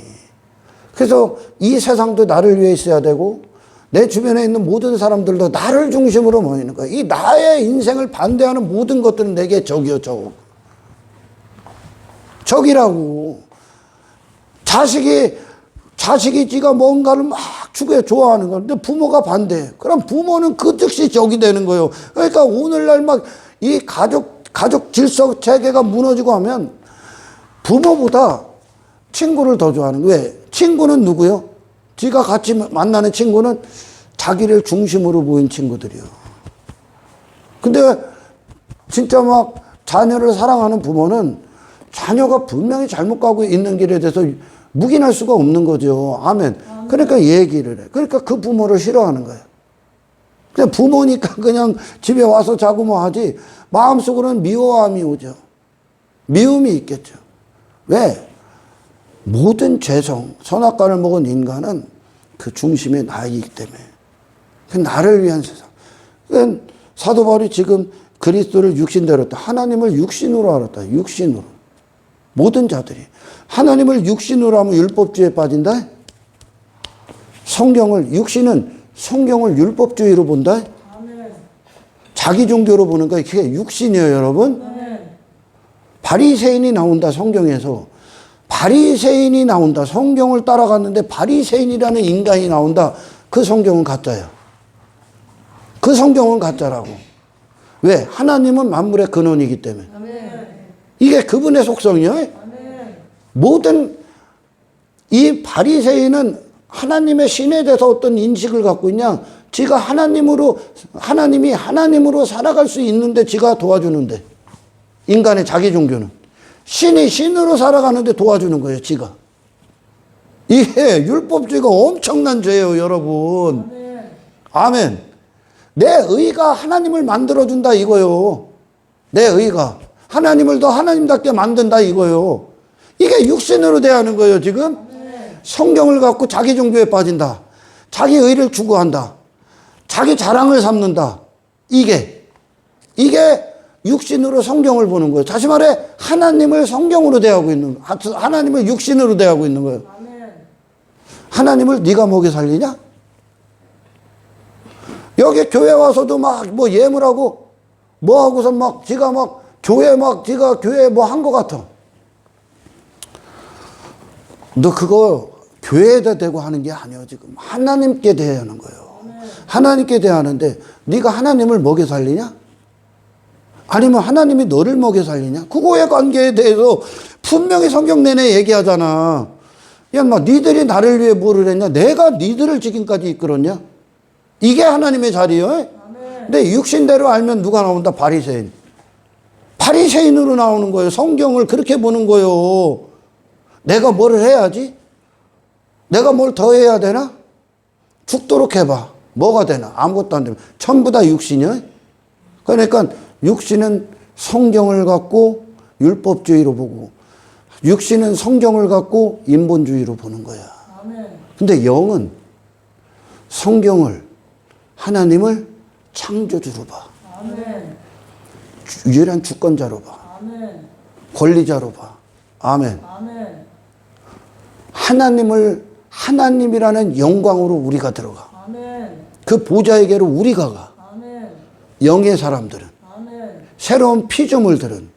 그래서 이 세상도 나를 위해 있어야 되고 내 주변에 있는 모든 사람들도 나를 중심으로 모이는 거예요. 이 나의 인생을 반대하는 모든 것들은 내게 적이요, 적. 적이라고. 자식이 지가 뭔가를 막 추구해 좋아하는 건데 부모가 반대해. 그럼 부모는 그 즉시 적이 되는 거예요. 그러니까 오늘날 막 이 가족 질서 체계가 무너지고 하면 부모보다 친구를 더 좋아하는 거예요. 왜? 친구는 누구요? 지가 같이 만나는 친구는 자기를 중심으로 보인 친구들이요. 근데 진짜 막 자녀를 사랑하는 부모는 자녀가 분명히 잘못 가고 있는 길에 대해서 묵인할 수가 없는 거죠. 아멘. 그러니까 얘기를 해. 그러니까 그 부모를 싫어하는 거예요. 그냥 부모니까 그냥 집에 와서 자고 뭐 하지, 마음속으로는 미워함이 오죠. 미움이 있겠죠. 왜? 모든 죄성, 선악과를 먹은 인간은 그 중심에 나이기 때문에. 그 나를 위한 세상. 그러니까 사도 바울이 지금 그리스도를 육신대로 했다. 하나님을 육신으로 알았다. 육신으로. 모든 자들이. 하나님을 육신으로 하면 율법주의에 빠진다? 육신은 성경을 율법주의로 본다? 자기 종교로 보는 거야. 그게 육신이에요, 여러분. 바리새인이 나온다, 성경에서. 바리새인이 나온다. 성경을 따라갔는데 바리새인이라는 인간이 나온다. 그 성경은 가짜야. 그 성경은 가짜라고. 왜? 하나님은 만물의 근원이기 때문에. 이게 그분의 속성이요. 모든 이 바리새인은 하나님의 신에 대해서 어떤 인식을 갖고 있냐? 지가 하나님이 하나님으로 살아갈 수 있는데 지가 도와주는데. 인간의 자기 종교는. 신이 신으로 살아가는데 도와주는 거예요, 지가. 이게 율법주의가 엄청난 죄예요, 여러분. 아멘. 내 의가 하나님을 만들어준다 이거요. 내 의가. 하나님을 더 하나님답게 만든다 이거요. 이게 육신으로 대하는 거예요, 지금. 성경을 갖고 자기 종교에 빠진다. 자기 의를 추구한다. 자기 자랑을 삼는다. 이게 육신으로 성경을 보는 거예요. 다시 말해 하나님을 성경으로 대하고 있는 거예요. 하나님을 육신으로 대하고 있는 거예요. 하나님을 네가 먹여 살리냐? 여기 교회 와서도 막 뭐 예물하고 뭐 하고서 막 지가 막 지가 교회 뭐 한 것 같아. 너 그거 교회에다 대고 하는 게 아니야, 지금. 하나님께 대하는 거예요. 하나님께 대하는데 네가 하나님을 먹여 살리냐? 아니면 하나님이 너를 먹여 살리냐? 그거의 관계에 대해서 분명히 성경 내내 얘기하잖아. 야, 막 니들이 나를 위해 뭐를 했냐? 내가 니들을 지금까지 이끌었냐? 이게 하나님의 자리요. 근데 육신대로 알면 누가 나온다? 바리새인. 바리새인으로 나오는 거예요. 성경을 그렇게 보는 거예요. 내가 뭐를 해야지? 내가 뭘 더 해야 되나? 죽도록 해봐. 뭐가 되나? 아무것도 안 되면. 전부 다 육신이요. 그러니까 육신은 성경을 갖고 율법주의로 보고, 육신은 성경을 갖고 인본주의로 보는 거야. 근데 영은 성경을, 하나님을 창조주로 봐. 유일한 주권자로 봐. 권리자로 봐. 아멘. 하나님이라는 영광으로 우리가 들어가. 그 보좌에게로 우리가 가. 영의 사람들은, 새로운 피조물들은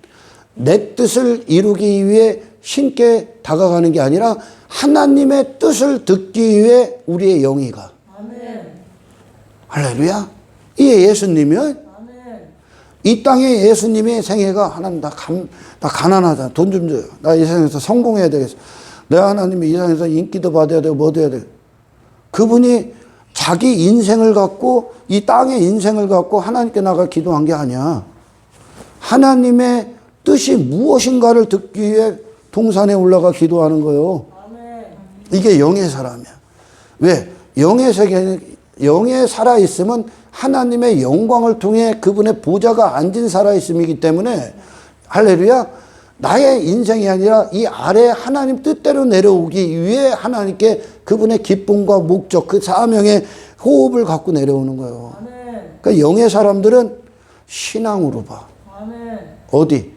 내 뜻을 이루기 위해 신께 다가가는 게 아니라 하나님의 뜻을 듣기 위해 우리의 영이 가. 할렐루야. 이게 예수님이요. 이 땅에 예수님의 생애가 하나님 나 가난하다. 돈 좀 줘요. 나 이 세상에서 성공해야 되겠어. 내가 하나님이 이 세상에서 인기도 받아야 되고 뭐도 해야 돼. 그분이 자기 인생을 갖고 이 땅의 인생을 갖고 하나님께 나가 기도한 게 아니야. 하나님의 뜻이 무엇인가를 듣기 위해 동산에 올라가 기도하는 거예요. 이게 영의 사람이야. 왜? 영의 세계, 영에 살아있으면 하나님의 영광을 통해 그분의 보좌가 앉은 살아있음이기 때문에, 할렐루야, 나의 인생이 아니라 이 아래 하나님 뜻대로 내려오기 위해 하나님께 그분의 기쁨과 목적, 그 사명의 호흡을 갖고 내려오는 거예요. 그러니까 영의 사람들은 신앙으로 봐. 어디?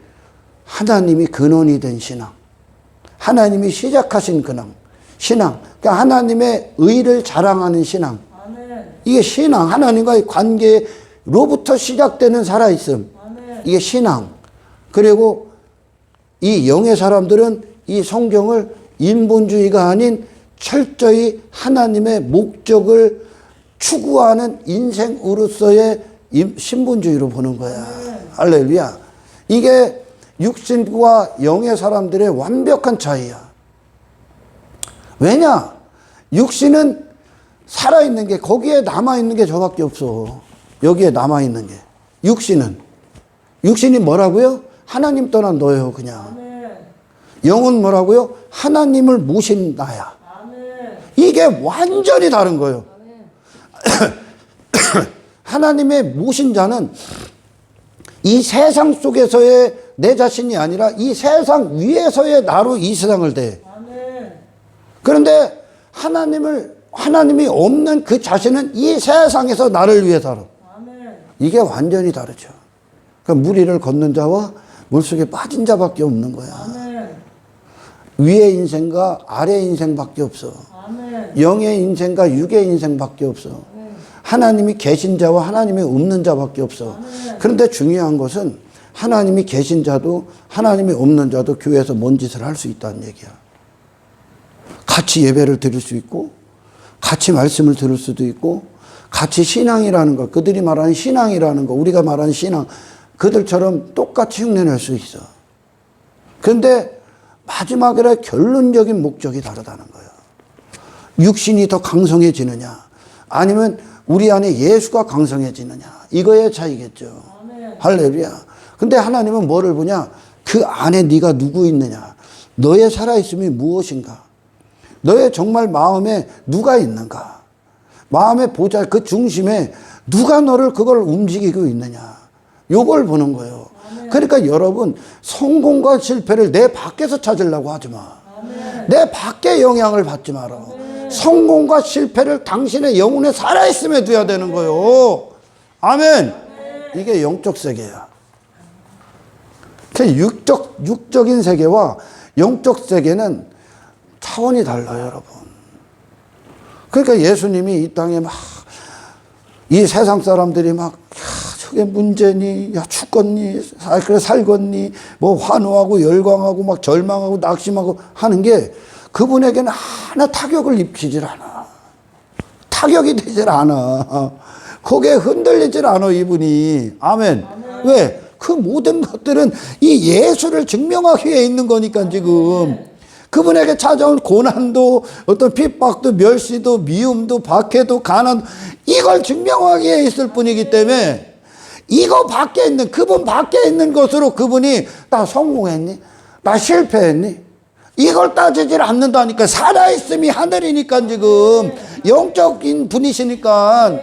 하나님이 근원이 된 신앙. 하나님이 시작하신 신앙. 그러니까 하나님의 의를 자랑하는 신앙. 이게 신앙. 하나님과의 관계로부터 시작되는 살아있음. 이게 신앙. 그리고 이 영의 사람들은 이 성경을 인본주의가 아닌 철저히 하나님의 목적을 추구하는 인생으로서의 신본주의로 보는 거야. 할렐루야. 이게 육신과 영의 사람들의 완벽한 차이야. 왜냐? 육신은 살아있는 게, 거기에 남아있는 게 저밖에 없어. 여기에 남아있는 게. 육신이 뭐라고요? 하나님 떠난 너예요, 그냥. 영은 뭐라고요? 하나님을 모신 나야. 이게 완전히 다른 거예요. 하나님의 모신 자는 이 세상 속에서의 내 자신이 아니라 이 세상 위에서의 나로 이 세상을 대해. 그런데 하나님이 없는 그 자신은 이 세상에서 나를 위해 살아. 이게 완전히 다르죠. 그러니까 물 위를 걷는 자와 물속에 빠진 자밖에 없는 거야. 위의 인생과 아래의 인생밖에 없어. 영의 인생과 육의 인생밖에 없어. 하나님이 계신 자와 하나님이 없는 자밖에 없어. 그런데 중요한 것은 하나님이 계신 자도 하나님이 없는 자도 교회에서 뭔 짓을 할 수 있다는 얘기야. 같이 예배를 드릴 수 있고, 같이 말씀을 들을 수도 있고, 같이 신앙이라는 거, 그들이 말하는 신앙이라는 거, 우리가 말하는 신앙, 그들처럼 똑같이 흉내낼 수 있어. 그런데 마지막에 결론적인 목적이 다르다는 거야. 육신이 더 강성해지느냐, 아니면 우리 안에 예수가 강성해지느냐. 이거의 차이겠죠. 아멘. 할렐루야. 근데 하나님은 뭐를 보냐? 그 안에 네가 누구 있느냐. 너의 살아있음이 무엇인가. 너의 정말 마음에 누가 있는가. 마음의 보좌 그 중심에 누가 너를 그걸 움직이고 있느냐. 요걸 보는 거예요. 아멘. 그러니까 여러분 성공과 실패를 내 밖에서 찾으려고 하지 마. 아멘. 내 밖에 영향을 받지 마라. 아멘. 성공과 실패를 당신의 영혼에 살아있음에 둬야 되는 거예요. 아멘. 아멘. 이게 영적 세계야. 그 육적인 세계와 영적 세계는 차원이 달라요, 여러분. 그러니까 예수님이 이 땅에 막 이 세상 사람들이 막 저게 문제니, 야 죽겠니, 그래 살겠니, 뭐 환호하고 열광하고 막 절망하고 낙심하고 하는 게 그분에게는 하나 타격을 입히질 않아. 타격이 되질 않아. 고개 흔들리질 않아 이분이. 아멘. 아멘. 왜? 그 모든 것들은 이 예수를 증명하기 위해 있는 거니까 지금. 그분에게 찾아온 고난도 어떤 핍박도 멸시도 미움도 박해도 가난 이걸 증명하기 위해 있을 뿐이기 때문에 이거 밖에 있는 그분 밖에 있는 것으로 그분이 나 성공했니? 나 실패했니? 이걸 따지질 않는다니까. 살아있음이 하늘이니까 지금 영적인 분이시니까.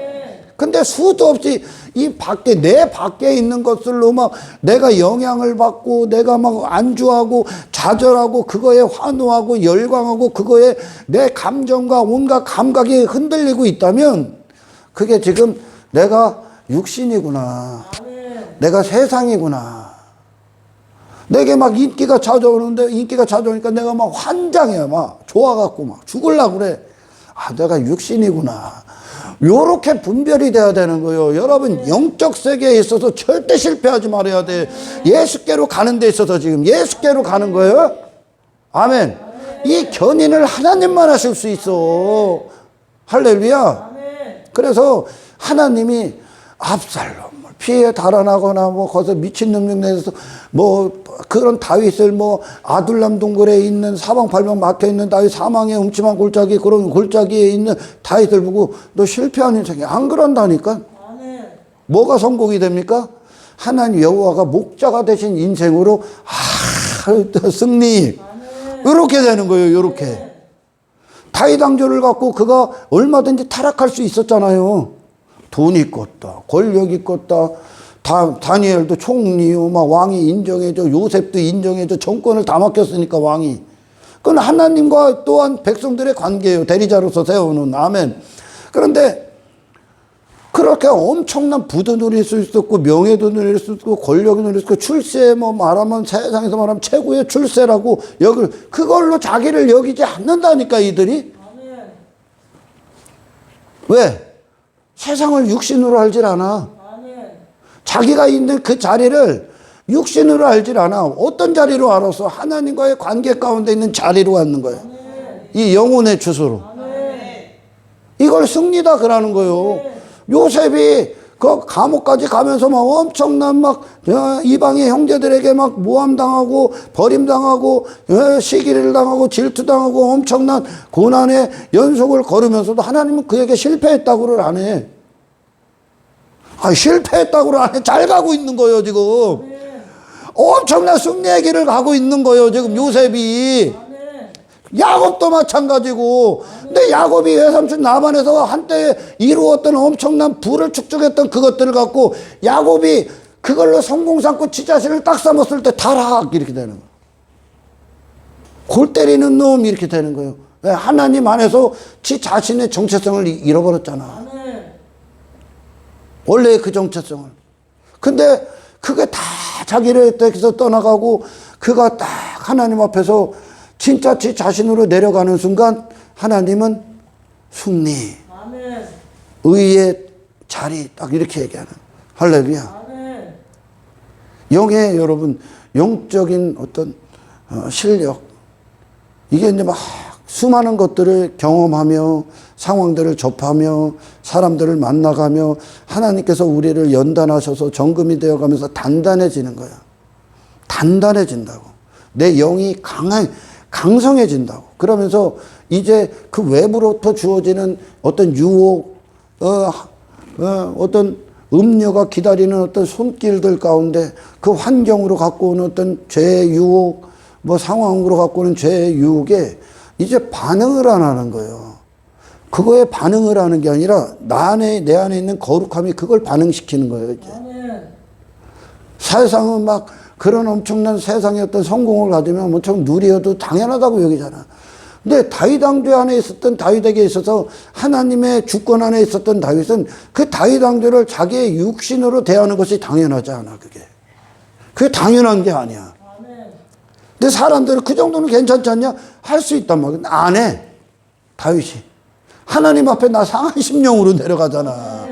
근데 수도 없이 이 밖에 내 밖에 있는 것들로 막 내가 영향을 받고 내가 막 안주하고 좌절하고 그거에 환호하고 열광하고 그거에 내 감정과 온갖 감각이 흔들리고 있다면 그게 지금 내가 육신이구나. 내가 세상이구나. 내게 막 인기가 찾아오는데 인기가 찾아오니까 내가 막 환장해. 막 좋아갖고 막 죽으려고 그래. 아, 내가 육신이구나. 요렇게 분별이 돼야 되는 거예요. 여러분 영적 세계에 있어서 절대 실패하지 말아야 돼. 예수께로 가는 데 있어서 지금 예수께로 가는 거예요. 아멘. 이 견인을 하나님만 하실 수 있어. 할렐루야. 그래서 하나님이 압살롬을 피해 달아나거나 뭐 거기서 미친 능력 내서 뭐 그런 다윗을 뭐 아둘람 동굴에 있는 사방팔방 막혀있는 다윗 사망의 음침한 골짜기 그런 골짜기에 있는 다윗을 보고 너 실패한 인생이야. 안 그런다니까. 아멘. 뭐가 성공이 됩니까? 하나님 여호와가 목자가 되신 인생으로 승리. 이렇게 되는 거예요. 이렇게. 다윗 왕조를 갖고 그가 얼마든지 타락할 수 있었잖아요. 돈이 껐다. 권력이 껐다. 다니엘도 총리요, 막 왕이 인정해줘, 요셉도 인정해줘, 정권을 다 맡겼으니까 왕이. 그건 하나님과 또한 백성들의 관계예요. 대리자로서 세우는. 아멘. 그런데 그렇게 엄청난 부도 누릴 수 있었고, 명예도 누릴 수 있고, 권력도 누릴 수 있고, 출세 뭐 말하면 세상에서 말하면 최고의 출세라고 그걸로 자기를 여기지 않는다니까 이들이. 아멘. 왜? 세상을 육신으로 알질 않아. 아멘. 자기가 있는 그 자리를 육신으로 알질 않아. 어떤 자리로 알아서 하나님과의 관계 가운데 있는 자리로 갖는 거예요. 아멘. 이 영혼의 주소로. 아멘. 이걸 승리다 그러는 거예요. 요셉이 그 감옥까지 가면서 막 엄청난 막 이방의 형제들에게 막 모함당하고 버림당하고 시기를 당하고 질투당하고 엄청난 고난의 연속을 걸으면서도 하나님은 그에게 실패했다고를 안 해. 아, 실패했다고를 안 해. 잘 가고 있는 거예요 지금. 엄청난 승리의 길을 가고 있는 거예요 지금 요셉이. 야곱도 마찬가지고. 근데 야곱이 외삼촌 라반에서 한때 이루었던 엄청난 부를 축적했던 그것들을 갖고 야곱이 그걸로 성공 삼고 지 자신을 딱 삼았을 때 타락 이렇게 되는 거예요. 골 때리는 놈 이렇게 되는 거예요. 왜? 하나님 안에서 지 자신의 정체성을 잃어버렸잖아. 원래의 그 정체성을. 근데 그게 다 자기를 택해서 떠나가고 그가 딱 하나님 앞에서 진짜 지 자신으로 내려가는 순간 하나님은 승리, 아멘. 의의 자리 딱 이렇게 얘기하는. 할렐루야. 아멘. 영의 여러분 영적인 어떤 실력 이게 이제 막 수많은 것들을 경험하며 상황들을 접하며 사람들을 만나가며 하나님께서 우리를 연단하셔서 정금이 되어가면서 단단해지는 거야. 단단해진다고. 내 영이 강성해진다고. 그러면서 이제 그 외부로부터 주어지는 어떤 유혹, 어떤 음녀가 기다리는 어떤 손길들 가운데 그 환경으로 갖고 오는 어떤 죄의 유혹, 뭐 상황으로 갖고 오는 죄의 유혹에 이제 반응을 안 하는 거예요. 그거에 반응을 하는 게 아니라 내 안에 있는 거룩함이 그걸 반응시키는 거예요, 이제. 세상은 막 그런 엄청난 세상의 어떤 성공을 가지면 엄청 누리어도 당연하다고 여기잖아. 근데 다윗 왕조 안에 있었던 다윗에게 있어서 하나님의 주권 안에 있었던 다윗은 그 다윗 왕조를 자기의 육신으로 대하는 것이 당연하지 않아, 그게. 그게 당연한 게 아니야. 근데 사람들은 그 정도는 괜찮지 않냐? 할 수 있단 말이야. 안 해. 다윗이. 하나님 앞에 나 상한 심령으로 내려가잖아.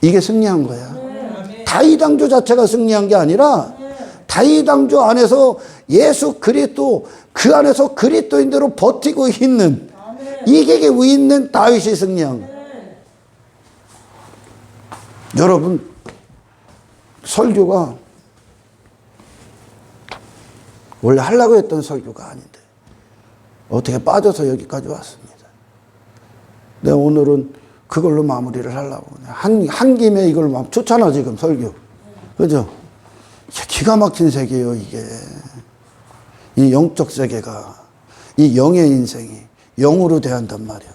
이게 승리한 거야. 다윗 왕조 자체가 승리한 게 아니라 다윗 왕조 안에서 예수 그리스도 그 안에서 그리스도인대로 버티고 있는 이게 있는 다윗이 승리한 거야. 여러분 설교가 원래 하려고 했던 설교가 아닌데 어떻게 빠져서 여기까지 왔습니다. 내가 오늘은 그걸로 마무리를 하려고. 한 김에 이걸 막 좋잖아, 지금 설교. 그죠? 기가 막힌 세계예요, 이게. 이 영적 세계가. 이 영의 인생이 영으로 대한단 말이야.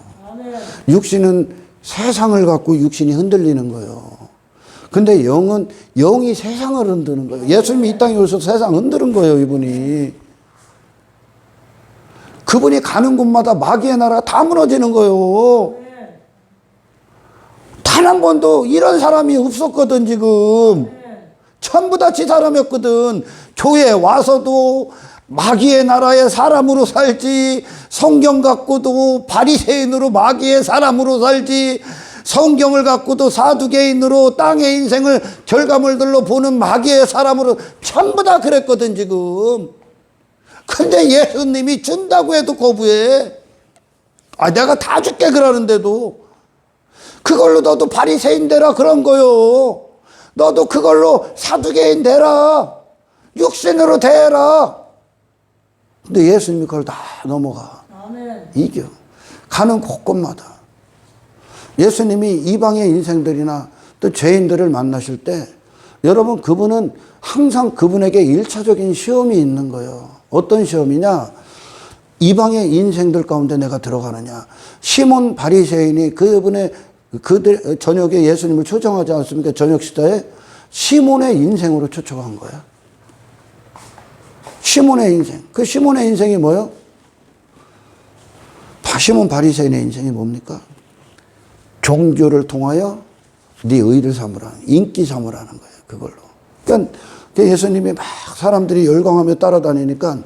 육신은 세상을 갖고 육신이 흔들리는 거예요. 근데 영이 세상을 흔드는 거예요. 예수님이 이 땅에 오셔서 세상 흔드는 거예요, 이분이. 그분이 가는 곳마다 마귀의 나라가 다 무너지는 거예요. 단 한 번도 이런 사람이 없었거든, 지금. 전부 다 지 사람이었거든. 교회에 와서도 마귀의 나라의 사람으로 살지, 성경 갖고도 바리새인으로 마귀의 사람으로 살지, 성경을 갖고도 사두개인으로 땅의 인생을 결과물들로 보는 마귀의 사람으로 전부 다 그랬거든, 지금. 근데 예수님이 준다고 해도 거부해. 내가 다 줄게 그러는데도. 그걸로 너도 바리새인 되라 그런 거요. 너도 그걸로 사두개인 되라. 육신으로 대라. 근데 예수님이 그걸 다 넘어가. 이겨. 가는 곳곳마다. 예수님이 이방의 인생들이나 또 죄인들을 만나실 때 여러분 그분은 항상 그분에게 1차적인 시험이 있는 거예요. 어떤 시험이냐? 이방의 인생들 가운데 내가 들어가느냐. 시몬 바리새인이 그들 저녁에 예수님을 초청하지 않습니까? 저녁 식사에 시몬의 인생으로 초청한 거야. 시몬의 인생. 그 시몬의 인생이 뭐예요? 시몬 바리새인의 인생이 뭡니까? 종교를 통하여 네 의를 삼으라는, 인기 삼으라는 거예요. 그걸로. 그러니까 예수님이 막 사람들이 열광하며 따라다니니까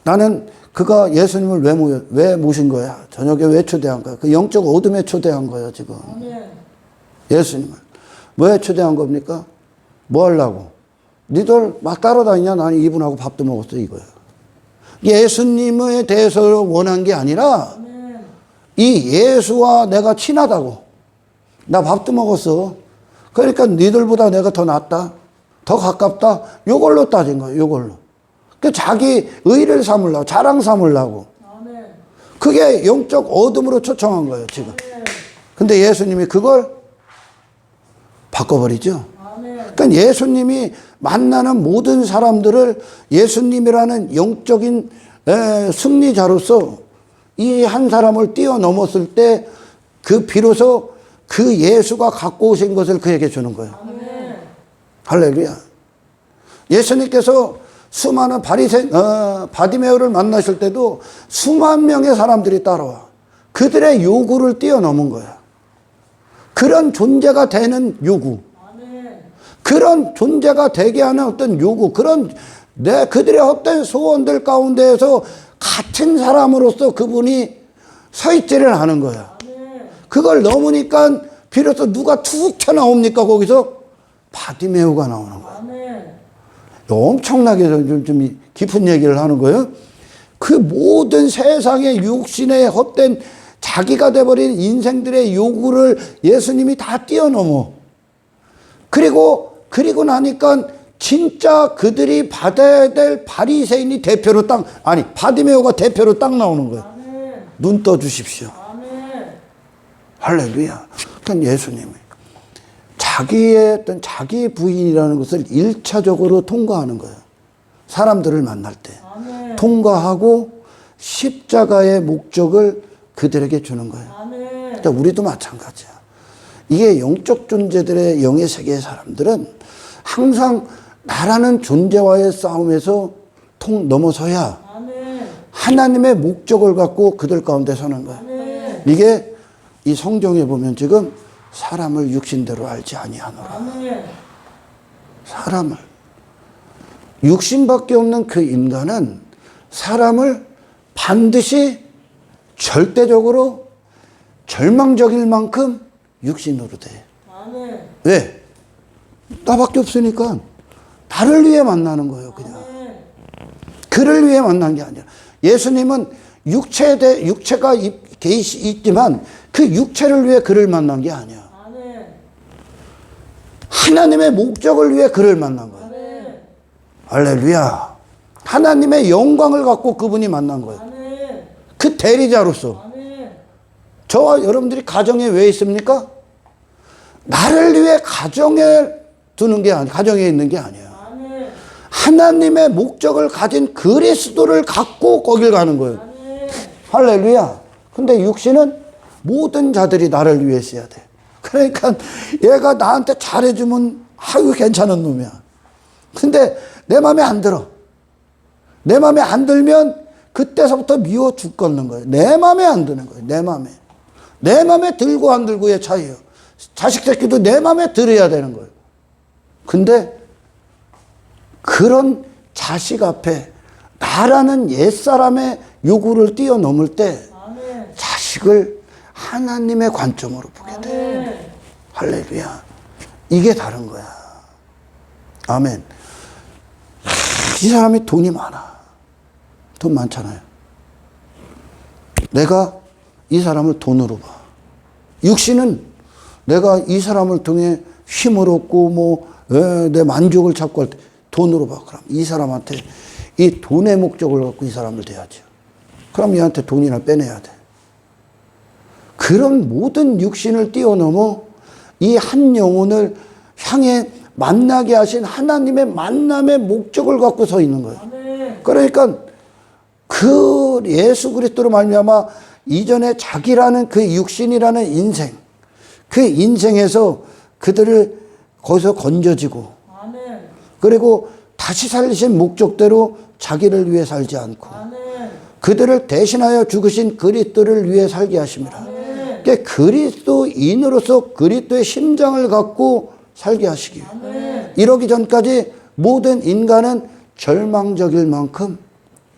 나는 그가 예수님을 왜 모신 거야? 저녁에 왜 초대한 거야? 그 영적 어둠에 초대한 거예요, 지금. 예수님을. 왜 초대한 겁니까? 뭐 하려고? 니들 막 따라다니냐? 나는 이분하고 밥도 먹었어, 이거야. 예수님에 대해서 원한 게 아니라 이 예수와 내가 친하다고. 나 밥도 먹었어. 그러니까 니들보다 내가 더 낫다. 더 가깝다. 요걸로 따진 거예요, 요걸로. 자기 의를 삼으려고, 자랑 삼으려고. 그게 영적 어둠으로 초청한 거예요, 지금. 근데 예수님이 그걸 바꿔버리죠. 그러니까 예수님이 만나는 모든 사람들을 예수님이라는 영적인 승리자로서 이 한 사람을 뛰어넘었을 때 그 비로소 그 예수가 갖고 오신 것을 그에게 주는 거예요. 할렐루야. 예수님께서 수많은 바디메오를 만나실 때도 수만 명의 사람들이 따라와. 그들의 요구를 뛰어넘은 거야. 그런 존재가 되는 요구. 그런 존재가 되게 하는 어떤 요구. 그들의 헛된 소원들 가운데에서 같은 사람으로서 그분이 서 있지를 하는 거야. 그걸 넘으니까 비로소 누가 툭 튀어나옵니까? 거기서 바디메오가 나오는 거야. 엄청나게 좀 깊은 얘기를 하는 거예요. 그 모든 세상의 육신의 헛된 자기가 돼버린 인생들의 요구를 예수님이 다 뛰어넘어. 그리고 나니까 진짜 그들이 받아야 될 바리새인이 대표로 바디메오가 대표로 딱 나오는 거예요. 눈 떠 주십시오. 할렐루야. 그러니까 예수님이 자기의 어떤 자기 부인이라는 것을 1차적으로 통과하는 거예요. 사람들을 만날 때. 아멘. 통과하고 십자가의 목적을 그들에게 주는 거예요. 아멘. 그러니까 우리도 마찬가지야. 이게 영적 존재들의 영의 세계의 사람들은 항상 나라는 존재와의 싸움에서 넘어서야 아멘. 하나님의 목적을 갖고 그들 가운데 서는 거예요. 아멘. 이게 이 성경에 보면 지금 사람을 육신대로 알지 아니하노라. 아멘. 사람을. 육신밖에 없는 그 인간은 사람을 반드시 절대적으로 절망적일 만큼 육신으로 돼. 아멘. 왜? 나밖에 없으니까 나를 위해 만나는 거예요, 그냥. 아멘. 그를 위해 만난 게 아니라. 예수님은 육체가 있지만 그 육체를 위해 그를 만난 게 아니야. 아멘. 하나님의 목적을 위해 그를 만난 거예요. 아멘. 할렐루야. 하나님의 영광을 갖고 그분이 만난 거예요. 아멘. 그 대리자로서. 아멘. 저와 여러분들이 가정에 왜 있습니까? 나를 위해 가정에 두는 게 아니, 가정에 있는 게 아니야. 아멘. 하나님의 목적을 가진 그리스도를 갖고 거길 가는 거예요. 아멘. 할렐루야. 근데 육신은 모든 자들이 나를 위해 써야 돼. 그러니까 얘가 나한테 잘해주면 아유 괜찮은 놈이야. 근데 내 마음에 안 들어. 내 마음에 안 들면 그때서부터 미워 죽겠는 거예요. 내 마음에 안 드는 거예요. 내 마음에. 내 마음에 들고 안 들고의 차이예요. 자식 새끼도 내 마음에 들어야 되는 거예요. 근데 그런 자식 앞에 나라는 옛사람의 요구를 뛰어넘을 때 아멘. 자식을 하나님의 관점으로 보게 돼. 아멘. 할렐루야. 이게 다른 거야. 아멘. 이 사람이 돈이 많아. 돈 많잖아요. 내가 이 사람을 돈으로 봐. 육신은 내가 이 사람을 통해 힘을 얻고 내 만족을 찾고 할 때 돈으로 봐. 그럼 이 사람한테 이 돈의 목적을 갖고 이 사람을 대하죠. 그럼 얘한테 돈이나 빼내야 돼. 그런 모든 육신을 뛰어넘어 이 한 영혼을 향해 만나게 하신 하나님의 만남의 목적을 갖고 서 있는 거예요. 아멘. 그러니까 그 예수 그리스도로 말미암아 이전에 자기라는 그 육신이라는 인생, 그 인생에서 그들을 거기서 건져지고, 아멘. 그리고 다시 살리신 목적대로 자기를 위해 살지 않고 아멘. 그들을 대신하여 죽으신 그리스도를 위해 살게 하십니다. 아멘. 그러니까 그리스도인으로서 그리스도의 심장을 갖고 살게 하시기 위해. 아멘. 이러기 전까지 모든 인간은 절망적일 만큼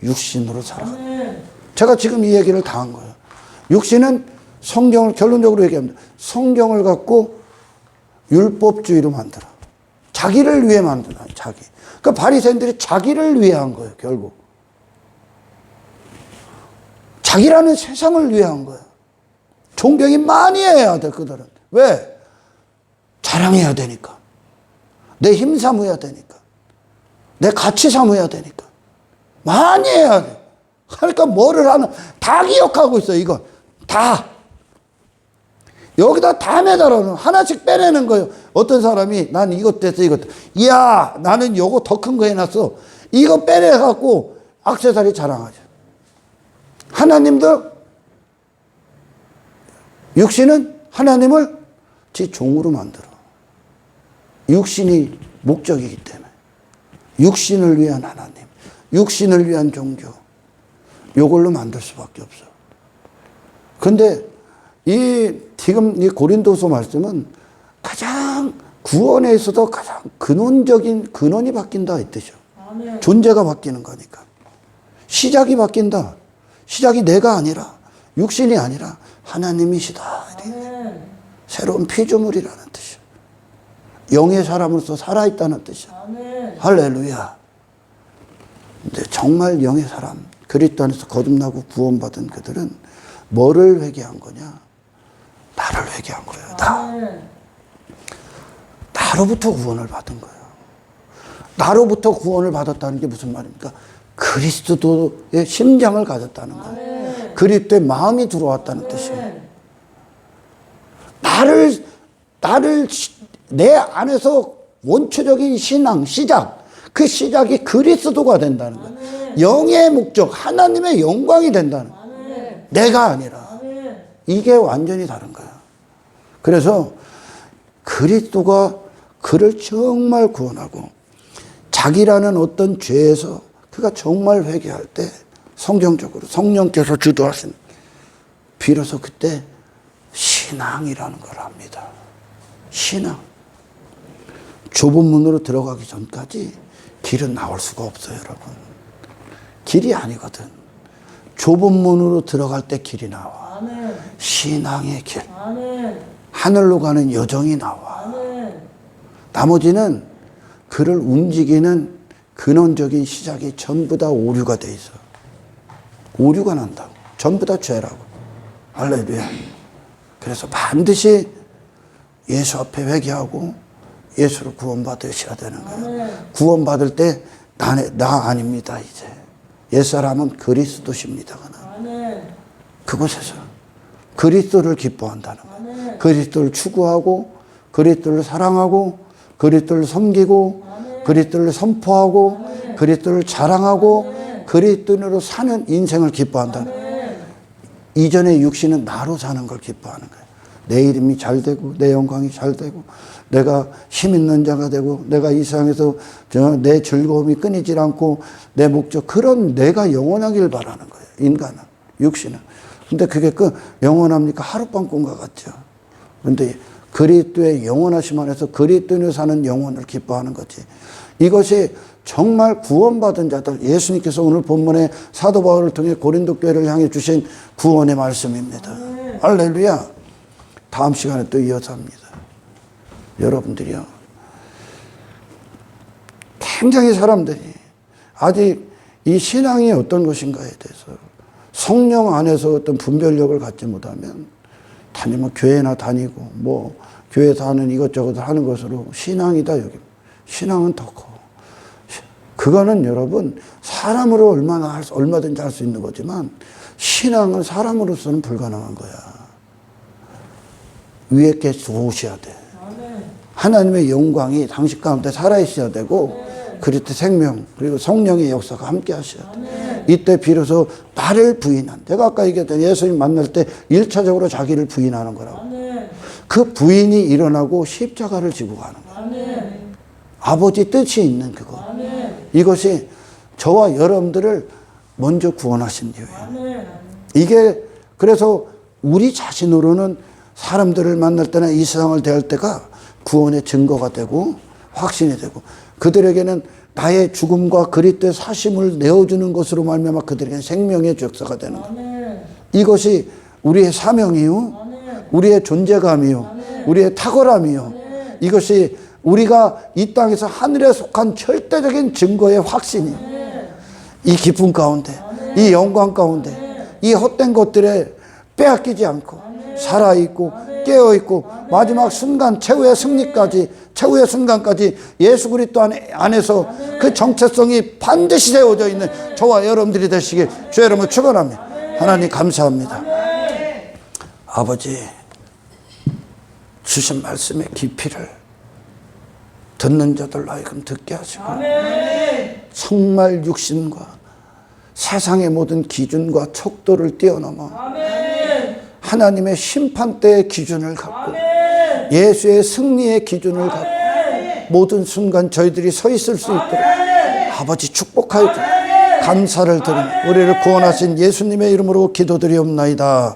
육신으로 살아갑니다. 아멘. 제가 지금 이 얘기를 다 한 거예요. 육신은 성경을 결론적으로 얘기합니다. 성경을 갖고 율법주의로 만들어. 자기를 위해 만들어. 자기. 그러니까 바리새인들이 자기를 위해 한 거예요. 결국. 자기라는 세상을 위해 한 거예요. 존경이 많이 해야 돼 그들은. 왜? 자랑해야 되니까. 내 힘 삼아야 되니까. 내 가치 삼아야 되니까. 많이 해야 돼. 그러니까 뭐를 하는, 다 기억하고 있어, 이건. 다. 여기다 다 매달아놓은, 하나씩 빼내는 거예요. 어떤 사람이, 난 이것 됐어, 이것 됐어. 이야, 나는 요거 더 큰 거 해놨어. 이거 빼내갖고, 액세서리 자랑하죠. 하나님도, 육신은 하나님을 지 종으로 만들어. 육신이 목적이기 때문에. 육신을 위한 하나님, 육신을 위한 종교, 요걸로 만들 수밖에 없어. 근데 지금 이 고린도서 말씀은 가장 구원에 있어서 가장 근원이 바뀐다 이 뜻이요. 아멘. 존재가 바뀌는 거니까. 시작이 바뀐다. 시작이 내가 아니라 육신이 아니라 하나님이시다. 아멘. 새로운 피조물이라는 뜻이요. 영의 사람으로서 살아있다는 뜻이요. 아멘. 할렐루야. 근데 정말 영의 사람, 그리스도 안에서 거듭나고 구원받은 그들은 뭐를 회개한 거냐? 나를 회개한 거예요. 아멘. 나로부터 구원을 받은 거예요. 나로부터 구원을 받았다는 게 무슨 말입니까? 그리스도의 심장을 가졌다는 거예요. 아멘. 그리스도의 마음이 들어왔다는 뜻이에요. 아멘. 나를 내 안에서 원초적인 신앙, 시작. 그 시작이 그리스도가 된다는 거예요. 영의 목적, 하나님의 영광이 된다는 거예요. 내가 아니라. 이게 완전히 다른 거야. 그래서 그리스도가 그를 정말 구원하고 자기라는 어떤 죄에서 그가 정말 회개할 때 성경적으로 성령께서 주도하신 비로소 그때 신앙이라는 걸 합니다. 신앙. 좁은 문으로 들어가기 전까지 길은 나올 수가 없어요, 여러분. 길이 아니거든. 좁은 문으로 들어갈 때 길이 나와. 아멘. 신앙의 길. 아멘. 하늘로 가는 여정이 나와. 아멘. 나머지는 그를 움직이는 근원적인 시작이 전부 다 오류가 돼 있어. 오류가 난다고. 전부 다 죄라고. 할렐루야. 그래서 반드시 예수 앞에 회개하고 예수로 구원받으셔야 되는 거예요. 구원받을 때 나 아닙니다, 이제. 옛사람은 그리스도십니다. 그곳에서 그리스도를 기뻐한다는 거예요. 그리스도를 추구하고 그리스도를 사랑하고 그리스도를 섬기고 그리스도를 선포하고 그리스도를 자랑하고 그리스도로 사는 인생을 기뻐한다는 거예요. 이전의 육신은 나로 사는 걸 기뻐하는 거예요. 내 이름이 잘 되고 내 영광이 잘 되고 내가 힘 있는 자가 되고 내가 이 세상에서 내 즐거움이 끊이질 않고 내 목적, 그런 내가 영원하길 바라는 거예요. 인간은, 육신은. 근데 그게 영원합니까? 하룻밤 꿈과 같죠. 그런데 그리스도의 영원하심 안에서 그리스도인으로 사는 영혼을 기뻐하는 거지. 이것이 정말 구원받은 자들, 예수님께서 오늘 본문에 사도 바울을 통해 고린도 교회를 향해 주신 구원의 말씀입니다. 할렐루야. 다음 시간에 또 이어서 합니다. 여러분들이요, 굉장히 사람들이 아직 이 신앙이 어떤 것인가에 대해서 성령 안에서 어떤 분별력을 갖지 못하면 다니면 교회나 다니고 뭐 교회에서 하는 이것저것 하는 것으로 신앙이다 여기. 신앙은 더 커. 그거는 여러분 사람으로 얼마든지 할 수 있는 거지만 신앙은 사람으로서는 불가능한 거야. 위에 게 좋으셔야 돼. 하나님의 영광이 당신 가운데 살아있어야 되고 그리스도 생명 그리고 성령의 역사가 함께 하셔야 돼. 이때 비로소 나를 부인한, 내가 아까 얘기했던 예수님 만날 때 1차적으로 자기를 부인하는 거라고. 그 부인이 일어나고 십자가를 지고 가는 거야. 아버지 뜻이 있는 그거. 이것이 저와 여러분들을 먼저 구원하신 이유예요. 이게 그래서 우리 자신으로는 사람들을 만날 때나 이 세상을 대할 때가 구원의 증거가 되고 확신이 되고 그들에게는 나의 죽음과 그리스도의 사심을 내어주는 것으로 말미암아 그들에게는 생명의 역사가 되는 거예요. 이것이 우리의 사명이요, 우리의 존재감이요, 우리의 탁월함이요, 이것이 우리가 이 땅에서 하늘에 속한 절대적인 증거의 확신이요. 이 기쁨 가운데, 이 영광 가운데, 이 헛된 것들에 빼앗기지 않고 살아있고 깨어있고 마지막 순간 최후의 승리까지, 최후의 순간까지 예수 그리스도 안에서 그 정체성이 반드시 세워져 있는 저와 여러분들이 되시길 주의 이름으로 축원합니다. 하나님 감사합니다. 아버지, 주신 말씀의 깊이를 듣는 자들 하여금 듣게 하시고 정말 육신과 세상의 모든 기준과 척도를 뛰어넘어 하나님의 심판대의 기준을 갖고 예수의 승리의 기준을 갖고 모든 순간 저희들이 서 있을 수 있도록 아버지 축복하여 감사를 드리며 우리를 구원하신 예수님의 이름으로 기도드리옵나이다.